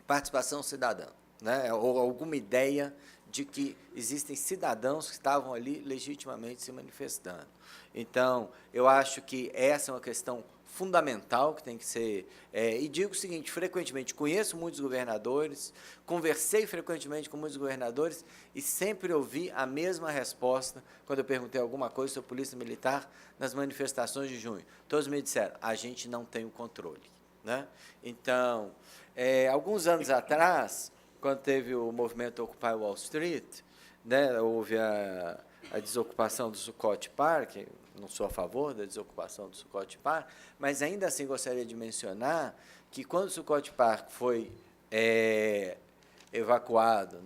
participação cidadã, né? Ou alguma ideia de que existem cidadãos que estavam ali legitimamente se manifestando. Então, eu acho que essa é uma questão fundamental que tem que ser... e digo o seguinte, frequentemente, conheço muitos governadores, conversei frequentemente com muitos governadores e sempre ouvi a mesma resposta quando eu perguntei alguma coisa sobre polícia militar nas manifestações de junho. Todos me disseram, a gente não tem o controle, né? Então, alguns anos atrás, quando teve o movimento Occupy Wall Street, né, houve a desocupação do Zuccotti Park, não sou a favor da desocupação do Zuccotti Park, mas ainda assim gostaria de mencionar que quando o Zuccotti Park foi evacuado,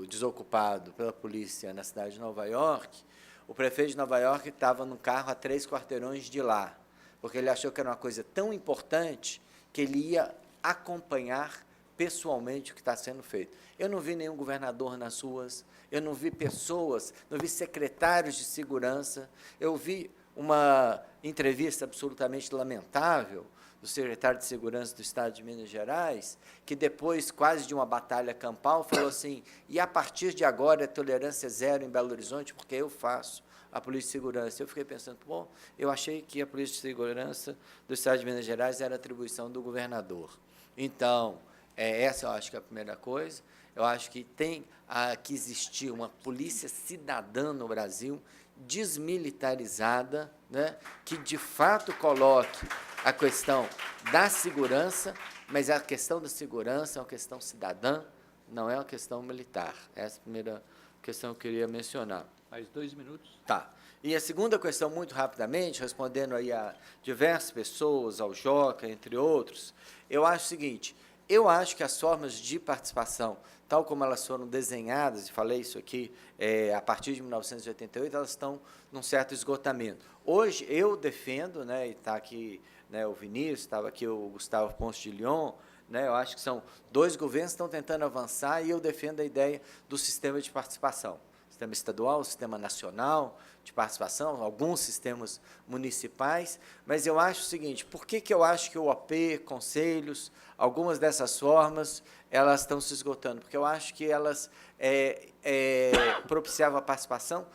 desocupado pela polícia na cidade de Nova York, o prefeito de Nova York estava num carro a 3 quarteirões de lá, porque ele achou que era uma coisa tão importante que ele ia acompanhar pessoalmente o que está sendo feito. Eu não vi nenhum governador nas ruas, eu não vi pessoas, não vi secretários de segurança, eu vi uma entrevista absolutamente lamentável do secretário de Segurança do Estado de Minas Gerais, que depois, quase de uma batalha campal, falou assim, e a partir de agora é tolerância zero em Belo Horizonte, porque eu faço a Polícia de Segurança. Eu fiquei pensando, bom, eu achei que a Polícia de Segurança do Estado de Minas Gerais era atribuição do governador. Então, essa eu acho que é a primeira coisa. Eu acho que tem que existir uma polícia cidadã no Brasil, desmilitarizada, né, que, de fato, coloque a questão da segurança, mas a questão da segurança é uma questão cidadã, não é uma questão militar. Essa é a primeira questão que eu queria mencionar. Mais 2 minutos. Tá. E a segunda questão, muito rapidamente, respondendo aí a diversas pessoas, ao Joca, entre outros, eu acho o seguinte, eu acho que as formas de participação, tal como elas foram desenhadas, e falei isso aqui, a partir de 1988, elas estão num certo esgotamento. Hoje, eu defendo, né, e está aqui, né, o Vinícius, estava aqui o Gustavo Ponce de Leon, né, eu acho que são 2 governos que estão tentando avançar, e eu defendo a ideia do sistema de participação. Sistema estadual, sistema nacional de participação, alguns sistemas municipais, mas eu acho o seguinte, por que eu acho que o OP, conselhos, algumas dessas formas, elas estão se esgotando? Porque eu acho que elas propiciavam a participação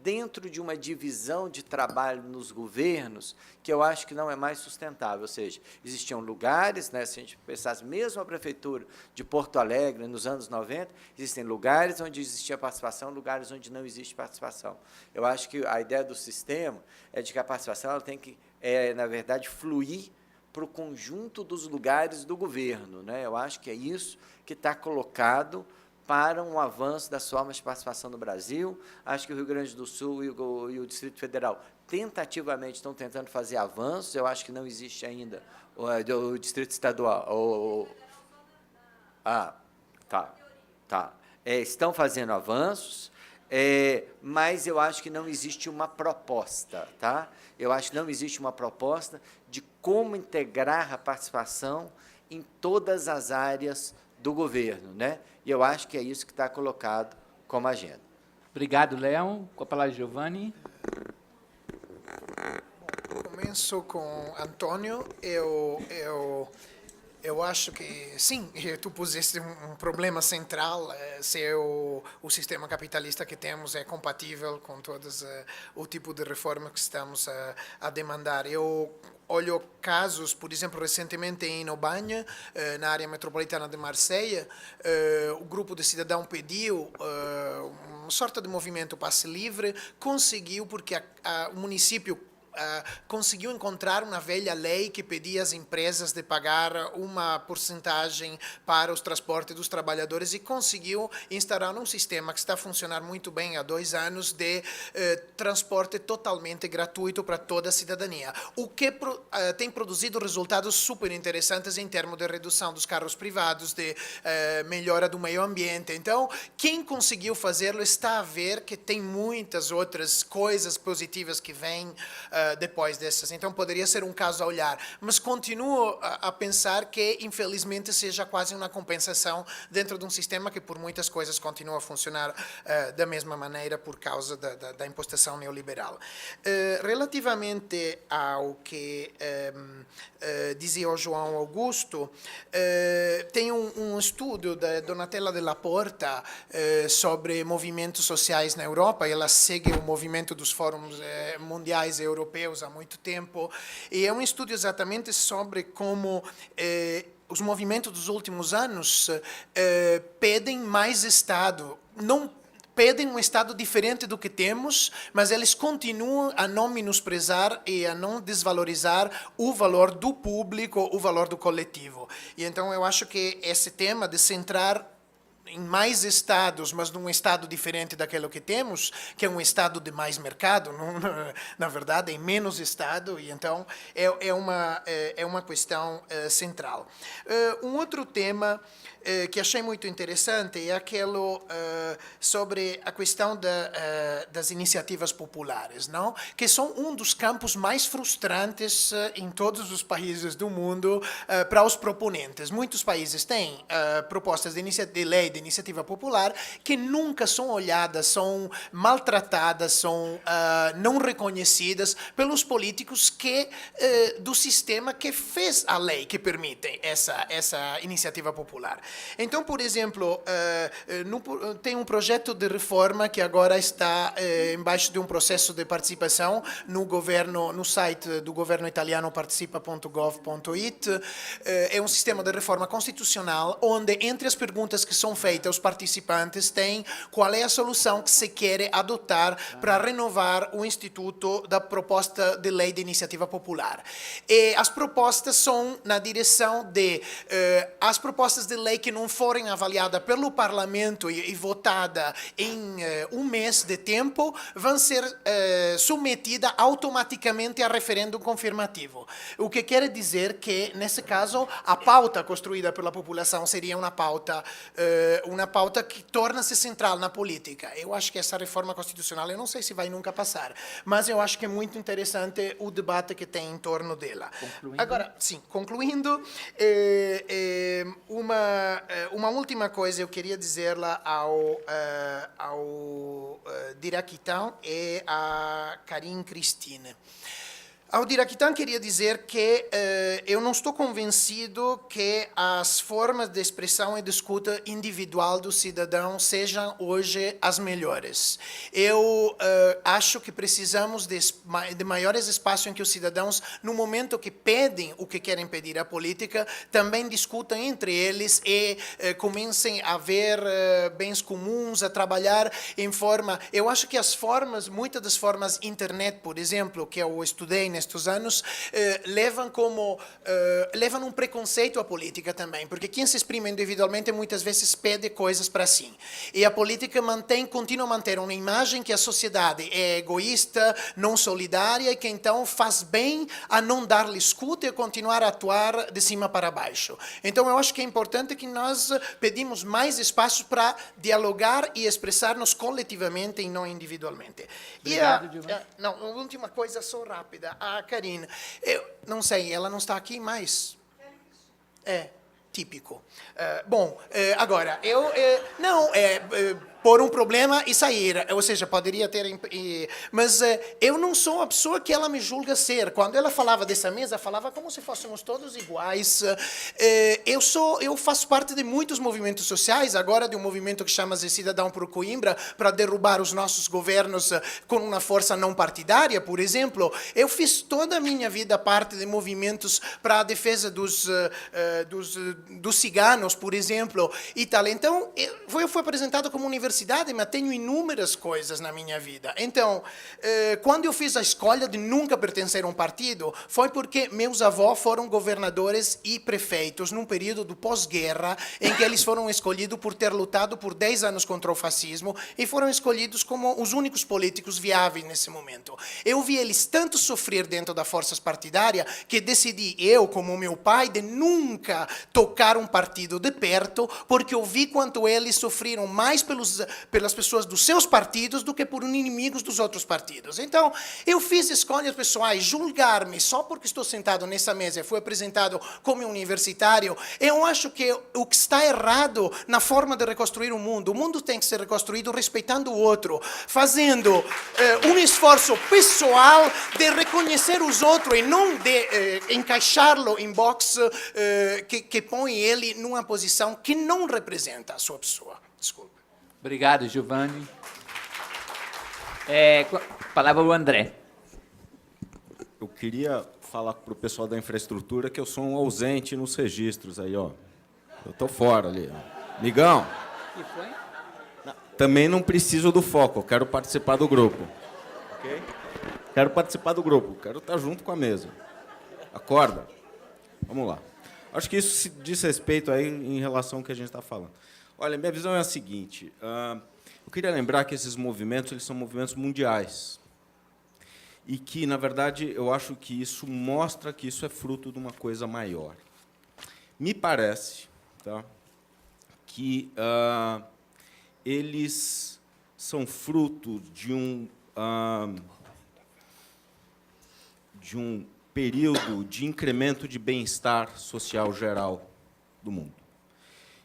dentro de uma divisão de trabalho nos governos que eu acho que não é mais sustentável, ou seja, existiam lugares, né, se a gente pensasse mesmo a prefeitura de Porto Alegre nos anos 90, existem lugares onde existia participação, lugares onde não existe participação. Eu acho que a ideia do sistema é de que a participação ela tem que, na verdade, fluir para o conjunto dos lugares do governo, né? Eu acho que é isso que está colocado para um avanço das formas de participação no Brasil. Acho que o Rio Grande do Sul e o Distrito Federal tentativamente estão tentando fazer avanços. Eu acho que não existe ainda o Distrito Estadual. Estão fazendo avanços, mas eu acho que não existe uma proposta, tá? Eu acho que não existe uma proposta de como integrar a participação em todas as áreas do governo, né? E eu acho que é isso que está colocado como agenda. Obrigado, Léo. Com a palavra, Giovanni. Começo com Antônio. Eu acho que, sim, tu puseste um problema central, se o sistema capitalista que temos é compatível com todos o tipo de reforma que estamos a demandar. Eu olho casos, por exemplo, recentemente em Obanha, na área metropolitana de Marseille, o grupo de cidadão pediu uma sorte de movimento passe livre, conseguiu, porque o município conseguiu encontrar uma velha lei que pedia às empresas de pagar uma porcentagem para os transportes dos trabalhadores e conseguiu instaurar um sistema que está a funcionar muito bem há 2 anos de transporte totalmente gratuito para toda a cidadania, o que tem produzido resultados super interessantes em termos de redução dos carros privados, de melhora do meio ambiente. Então, quem conseguiu fazê-lo está a ver que tem muitas outras coisas positivas que vêm depois dessas. Então, poderia ser um caso a olhar. Mas continuo a pensar que, infelizmente, seja quase uma compensação dentro de um sistema que, por muitas coisas, continua a funcionar da mesma maneira por causa da impostação neoliberal. Relativamente ao que dizia o João Augusto, tem um estudo da Donatella Della Porta sobre movimentos sociais na Europa, e ela segue o movimento dos fóruns mundiais europeus há muito tempo, e é um estudo exatamente sobre como os movimentos dos últimos anos pedem mais Estado, não pedem um Estado diferente do que temos, mas eles continuam a não menosprezar e a não desvalorizar o valor do público, o valor do coletivo. E então eu acho que esse tema de centrar em mais estados, mas num estado diferente daquele que temos, que é um estado de mais mercado, não, na verdade, em menos estado, e então é uma questão central. Um outro tema que achei muito interessante é aquele sobre a questão das iniciativas populares, não? Que são um dos campos mais frustrantes em todos os países do mundo para os proponentes. Muitos países têm propostas de lei de iniciativa popular que nunca são olhadas, são maltratadas, são não reconhecidas pelos políticos do sistema que fez a lei que permite essa iniciativa popular. Então, por exemplo, tem um projeto de reforma que agora está embaixo de um processo de participação no site do governo italiano participa.gov.it. É um sistema de reforma constitucional onde, entre as perguntas que são feitas aos participantes, tem qual é a solução que se quer adotar para renovar o instituto da proposta de lei de iniciativa popular. E as propostas são na direção de as propostas de lei que não forem avaliadas pelo parlamento e votadas em um mês de tempo vão ser submetidas automaticamente a referendo confirmativo. O que quer dizer que, nesse caso, a pauta construída pela população seria uma pauta que torna-se central na política. Eu acho que essa reforma constitucional, eu não sei se vai nunca passar, mas eu acho que é muito interessante o debate que tem em torno dela. Agora, sim, concluindo, uma última coisa eu queria dizer-la ao Diraquitan e a Karine Christine. Ao Diraquitan queria dizer que eu não estou convencido que as formas de expressão e de escuta individual do cidadão sejam hoje as melhores. Eu acho que precisamos de maiores espaços em que os cidadãos, no momento que pedem o que querem pedir à política, também discutam entre eles e comecem a ver bens comuns, a trabalhar em forma... Eu acho que muitas das formas internet, por exemplo, que eu estudei nestes anos, levam um preconceito à política também, porque quem se exprime individualmente muitas vezes pede coisas para si. E a política continua a manter uma imagem que a sociedade é egoísta, não solidária, e que então faz bem a não dar-lhe escuta e a continuar a atuar de cima para baixo. Então eu acho que é importante que nós pedimos mais espaços para dialogar e expressar-nos coletivamente e não individualmente. Obrigado, uma última coisa só rápida. A Karine, eu não sei, ela não está aqui, mas é típico. Agora, pôr um problema e sair, ou seja, poderia ter... Mas eu não sou a pessoa que ela me julga ser. Quando ela falava dessa mesa, falava como se fôssemos todos iguais. Eu faço parte de muitos movimentos sociais, agora de um movimento que chama-se Cidadão por Coimbra, para derrubar os nossos governos com uma força não partidária, por exemplo. Eu fiz toda a minha vida parte de movimentos para a defesa dos ciganos, por exemplo, e tal. Então, eu fui apresentado como universidade, mas tenho inúmeras coisas na minha vida. Então, quando eu fiz a escolha de nunca pertencer a um partido, foi porque meus avós foram governadores e prefeitos num período do pós-guerra, em que eles foram escolhidos por ter lutado por 10 anos contra o fascismo e foram escolhidos como os únicos políticos viáveis nesse momento. Eu vi eles tanto sofrer dentro das forças partidárias que decidi, eu, como meu pai, de nunca tocar um partido de perto, porque eu vi quanto eles sofreram mais pelas pessoas dos seus partidos do que por inimigos dos outros partidos. Então, eu fiz escolhas pessoais. Julgar-me só porque estou sentado nessa mesa e fui apresentado como universitário, eu acho que o que está errado na forma de reconstruir o mundo tem que ser reconstruído respeitando o outro, fazendo um esforço pessoal de reconhecer os outros e não de encaixá-lo em box que põe ele numa posição que não representa a sua pessoa. Desculpa. Obrigado, Giovanni. Palavra ao André. Eu queria falar para o pessoal da infraestrutura que eu sou um ausente nos registros aí, ó. Eu estou fora ali. Migão. Que foi? Também não preciso do foco, eu quero participar do grupo. Ok? Quero participar do grupo, quero estar junto com a mesa. Acorda. Vamos lá. Acho que isso diz respeito aí em relação ao que a gente está falando. Olha, minha visão é a seguinte. Eu queria lembrar que esses movimentos eles são movimentos mundiais. E que, na verdade, eu acho que isso mostra que isso é fruto de uma coisa maior. Me parece, tá, que eles são fruto de um período de incremento de bem-estar social geral do mundo.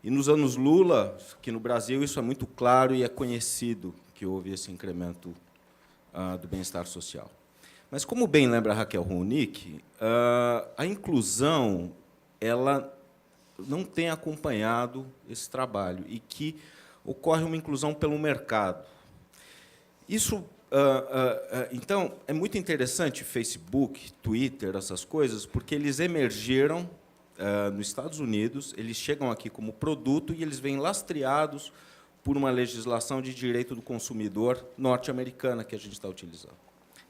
E nos anos Lula, aqui no Brasil, isso é muito claro e é conhecido que houve esse incremento do bem-estar social. Mas, como bem lembra a Raquel Ronick, a inclusão ela não tem acompanhado esse trabalho e que ocorre uma inclusão pelo mercado. Isso, então, é muito interessante Facebook, Twitter, essas coisas, porque eles emergiram nos Estados Unidos, eles chegam aqui como produto e eles vêm lastreados por uma legislação de direito do consumidor norte-americana que a gente está utilizando.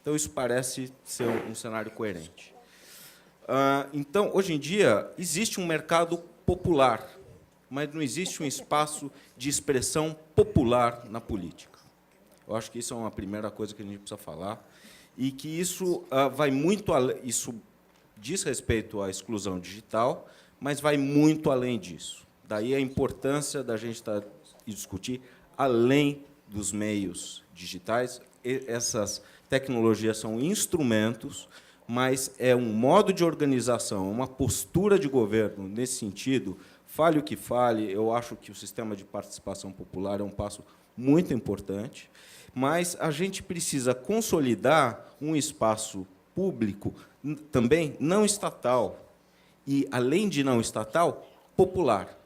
Então, isso parece ser um cenário coerente. Então, hoje em dia, existe um mercado popular, mas não existe um espaço de expressão popular na política. Eu acho que isso é uma primeira coisa que a gente precisa falar, e que isso vai muito além, isso diz respeito à exclusão digital, mas vai muito além disso. Daí a importância da gente discutir além dos meios digitais. Essas tecnologias são instrumentos, mas é um modo de organização, uma postura de governo nesse sentido. Fale o que fale, eu acho que o sistema de participação popular é um passo muito importante, mas a gente precisa consolidar um espaço público também não estatal e, além de não estatal, popular,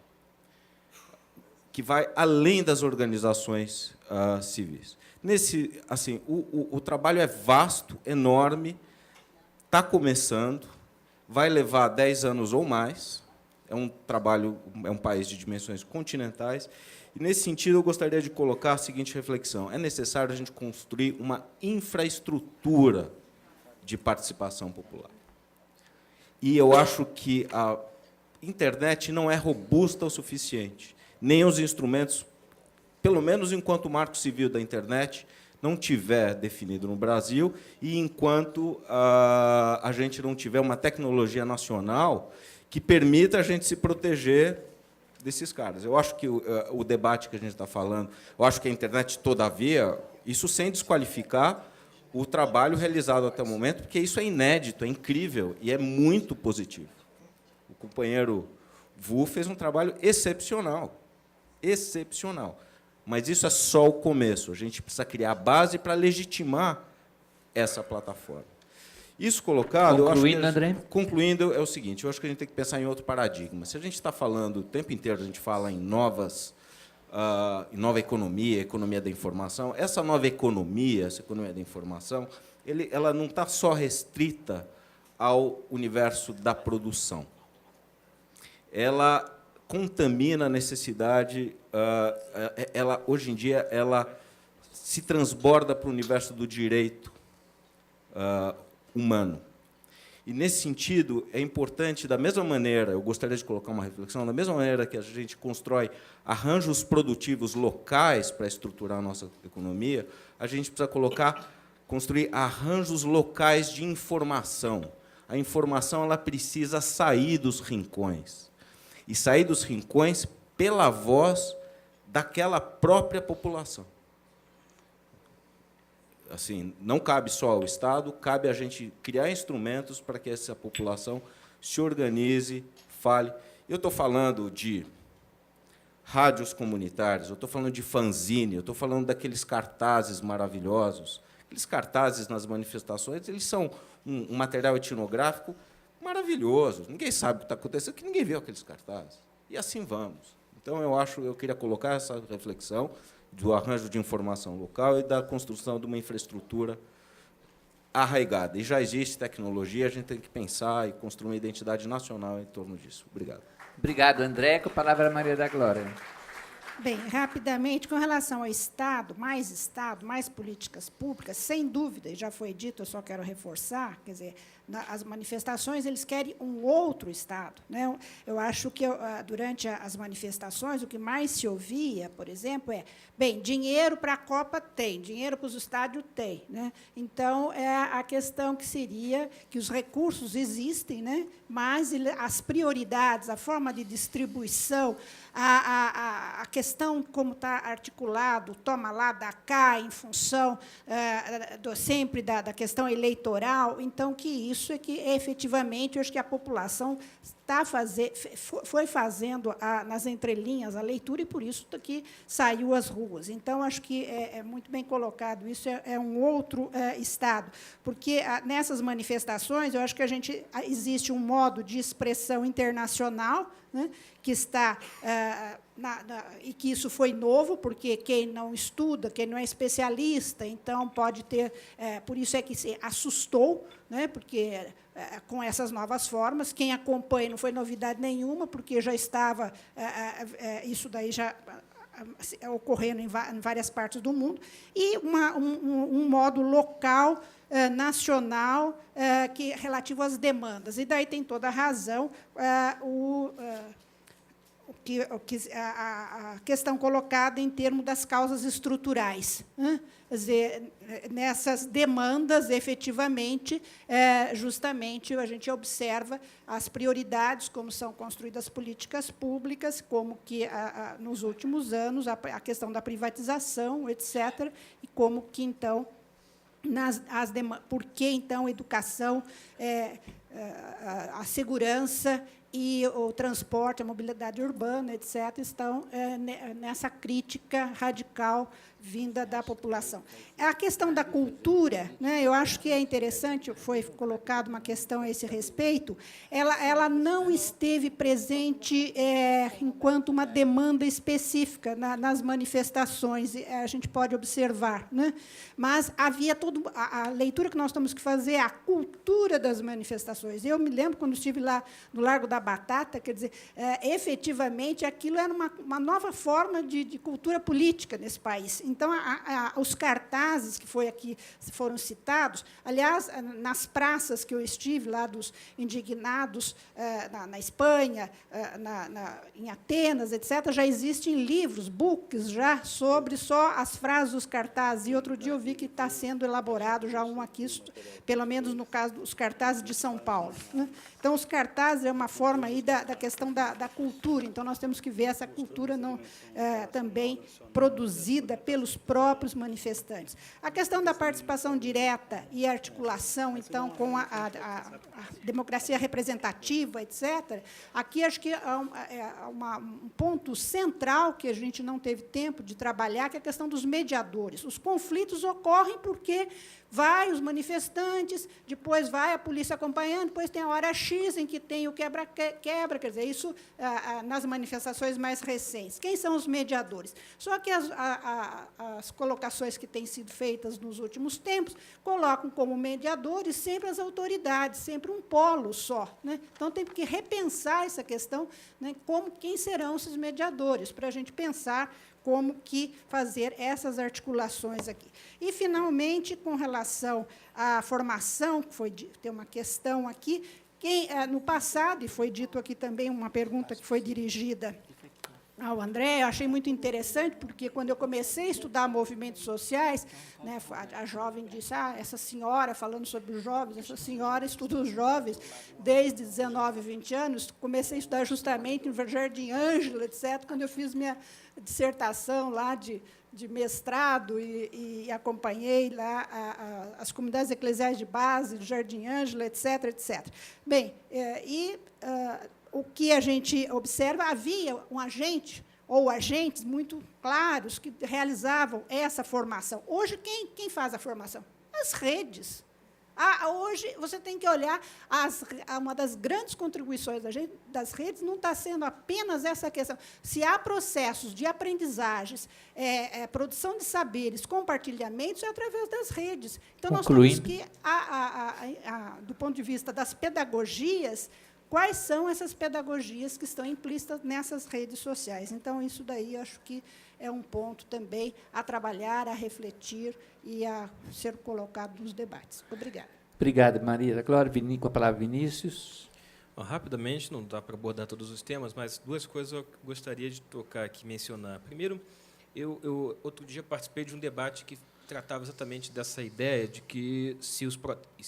que vai além das organizações civis. Assim, o trabalho é vasto, enorme, está começando, vai levar 10 anos ou mais. É um trabalho, é um país de dimensões continentais. E, nesse sentido, eu gostaria de colocar a seguinte reflexão. É necessário a gente construir uma infraestrutura de participação popular. E eu acho que a internet não é robusta o suficiente, nem os instrumentos, pelo menos enquanto o marco civil da internet não tiver definido no Brasil e enquanto a gente não tiver uma tecnologia nacional que permita a gente se proteger desses caras. Eu acho que o debate que a gente está falando, eu acho que a internet, todavia, isso sem desqualificar o trabalho realizado até o momento, porque isso é inédito, é incrível e é muito positivo. O companheiro Vu fez um trabalho excepcional, excepcional. Mas isso é só o começo. A gente precisa criar a base para legitimar essa plataforma. Isso colocado... Concluindo, André? Concluindo, é o seguinte, eu acho que a gente tem que pensar em outro paradigma. Se a gente está falando, o tempo inteiro a gente fala em nova economia, economia da informação, essa nova economia, essa economia da informação, ela não está só restrita ao universo da produção. Ela contamina a necessidade, hoje em dia, ela se transborda para o universo do direito humano. E, nesse sentido, é importante, da mesma maneira, eu gostaria de colocar uma reflexão, da mesma maneira que a gente constrói arranjos produtivos locais para estruturar a nossa economia, a gente precisa construir arranjos locais de informação. A informação ela precisa sair dos rincões. E sair dos rincões pela voz daquela própria população. Assim, não cabe só ao Estado, cabe a gente criar instrumentos para que essa população se organize, fale. Eu estou falando de rádios comunitárias, eu estou falando de fanzine, eu estou falando daqueles cartazes maravilhosos. Aqueles cartazes nas manifestações, eles são um material etnográfico maravilhoso. Ninguém sabe o que está acontecendo, porque ninguém viu aqueles cartazes. E assim vamos. Então, eu queria colocar essa reflexão do arranjo de informação local e da construção de uma infraestrutura arraigada. E já existe tecnologia, a gente tem que pensar e construir uma identidade nacional em torno disso. Obrigado. Obrigado, André. Com a palavra, Maria da Glória. Bem, rapidamente, com relação ao Estado, mais políticas públicas, sem dúvida, e já foi dito, eu só quero reforçar, quer dizer, as manifestações, eles querem um outro Estado, né? Eu acho que, durante as manifestações, o que mais se ouvia, por exemplo, é, bem, dinheiro para a Copa tem, dinheiro para os estádios tem, né? Então, é a questão que seria que os recursos existem, né? Mas as prioridades, a forma de distribuição, a questão como está articulado, toma lá, dá cá, em função sempre da questão eleitoral, então, que isso é que, efetivamente, eu acho que a população foi fazendo nas entrelinhas a leitura e, por isso, que saiu às ruas. Então, acho que é muito bem colocado, isso é um outro Estado, porque nessas manifestações, eu acho que existe um modo de expressão internacional, né, que está e que isso foi novo, porque quem não estuda, quem não é especialista, então pode ter, por isso é que se assustou, né, porque com essas novas formas, quem acompanha não foi novidade nenhuma, porque já estava isso daí já ocorrendo em várias partes do mundo, e um modo local, nacional, relativo às demandas. E daí tem toda a razão a questão colocada em termos das causas estruturais, né? Quer dizer, nessas demandas, efetivamente, justamente, a gente observa as prioridades, como são construídas políticas públicas, como que, nos últimos anos, a questão da privatização, etc., e como que, então, por que, então, a educação, a segurança e o transporte, a mobilidade urbana, etc., estão nessa crítica radical vinda da população. A questão da cultura, né, eu acho que é interessante, foi colocada uma questão a esse respeito, ela não esteve presente enquanto uma demanda específica nas manifestações, a gente pode observar, né? Mas havia a leitura que nós temos que fazer, a cultura das manifestações. Eu me lembro, quando estive lá no Largo da Batata, quer dizer, efetivamente, aquilo era uma nova forma de cultura política nesse país. Então, os cartazes que foram citados, aliás, nas praças que eu estive, lá dos indignados, na Espanha, em Atenas, etc., já existem livros, books, já sobre só as frases dos cartazes. E outro dia eu vi que está sendo elaborado já um aqui, pelo menos no caso dos cartazes de São Paulo, né? Então, os cartazes é uma forma aí da questão da cultura. Então, nós temos que ver essa cultura também produzida pelos próprios manifestantes. A questão da participação direta e articulação, então, com a democracia representativa, etc., aqui acho que é um ponto central que a gente não teve tempo de trabalhar, que é a questão dos mediadores. Os conflitos ocorrem porque vai os manifestantes, depois vai a polícia acompanhando, depois tem a hora X em que tem o quebra-quebra, quer dizer, isso nas manifestações mais recentes. Quem são os mediadores? Só que as colocações que têm sido feitas nos últimos tempos colocam como mediadores sempre as autoridades, sempre um polo só, né? Então, tem que repensar essa questão, né, quem serão esses mediadores, para a gente pensar como que fazer essas articulações aqui. E, finalmente, com relação à formação, tem uma questão aqui, no passado, e foi dito aqui também uma pergunta que foi dirigida ao André, eu achei muito interessante, porque, quando eu comecei a estudar movimentos sociais, né, a jovem disse, essa senhora, falando sobre os jovens, essa senhora estuda os jovens desde 19, 20 anos, comecei a estudar justamente no Jardim Ângela, etc., quando eu fiz minha dissertação lá de mestrado e acompanhei lá as comunidades eclesiais de base do Jardim Ângela, etc., etc. Bem, o que a gente observa, havia um agente ou agentes muito claros que realizavam essa formação. Hoje, quem faz a formação? As redes. Hoje, você tem que olhar, uma das grandes contribuições das redes não está sendo apenas essa questão. Se há processos de aprendizagens, produção de saberes, compartilhamentos, é através das redes. Então, nós temos que, do ponto de vista das pedagogias, quais são essas pedagogias que estão implícitas nessas redes sociais. Então, isso daí acho que é um ponto também a trabalhar, a refletir e a ser colocado nos debates. Obrigada. Obrigado, Maria da Glória. Com a palavra, Vinícius. Rapidamente, não dá para abordar todos os temas, mas duas coisas eu gostaria de tocar aqui, mencionar. Primeiro, eu outro dia participei de um debate que tratava exatamente dessa ideia de que se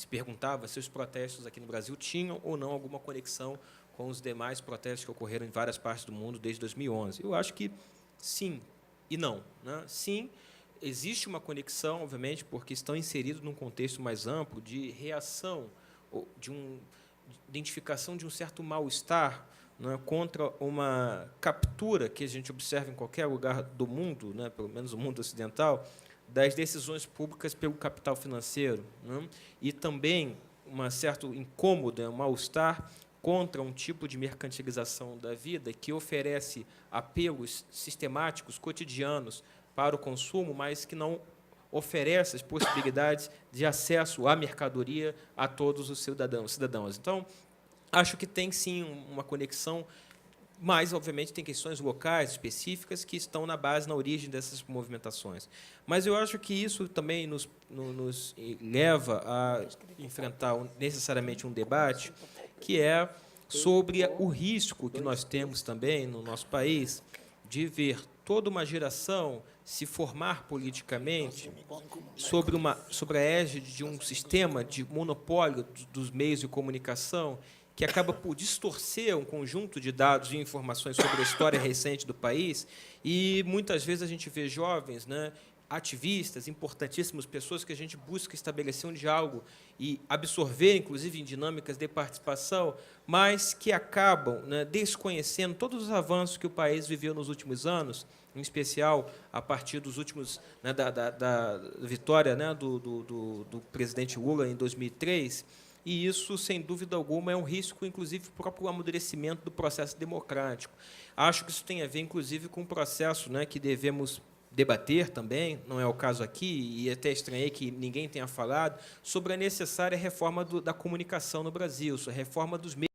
perguntava se os protestos aqui no Brasil tinham ou não alguma conexão com os demais protestos que ocorreram em várias partes do mundo desde 2011. Eu acho que sim e não, né? Sim, existe uma conexão, obviamente, porque estão inseridos num contexto mais amplo de reação, de identificação de um certo mal-estar, né, contra uma captura que a gente observa em qualquer lugar do mundo, né, pelo menos o mundo ocidental, das decisões públicas pelo capital financeiro, né, e também um certo incômodo, um mal-estar contra um tipo de mercantilização da vida que oferece apelos sistemáticos, cotidianos, para o consumo, mas que não oferece as possibilidades de acesso à mercadoria a todos os cidadãos. Então, acho que tem, sim, uma conexão, mas, obviamente, tem questões locais, específicas, que estão na base, na origem dessas movimentações. Mas eu acho que isso também nos leva a enfrentar necessariamente um debate que é sobre o risco que nós temos também no nosso país de ver toda uma geração se formar politicamente sobre a égide de um sistema de monopólio dos meios de comunicação que acaba por distorcer um conjunto de dados e informações sobre a história recente do país, e muitas vezes a gente vê jovens, né, ativistas, importantíssimas, pessoas que a gente busca estabelecer um diálogo e absorver, inclusive, em dinâmicas de participação, mas que acabam, né, desconhecendo todos os avanços que o país viveu nos últimos anos, em especial a partir dos últimos, né, da vitória, né, do presidente Lula em 2003, e isso, sem dúvida alguma, é um risco, inclusive, para o próprio amadurecimento do processo democrático. Acho que isso tem a ver, inclusive, com um processo, né, que devemos debater também, não é o caso aqui, e até estranhei que ninguém tenha falado, sobre a necessária reforma da comunicação no Brasil, a reforma dos meios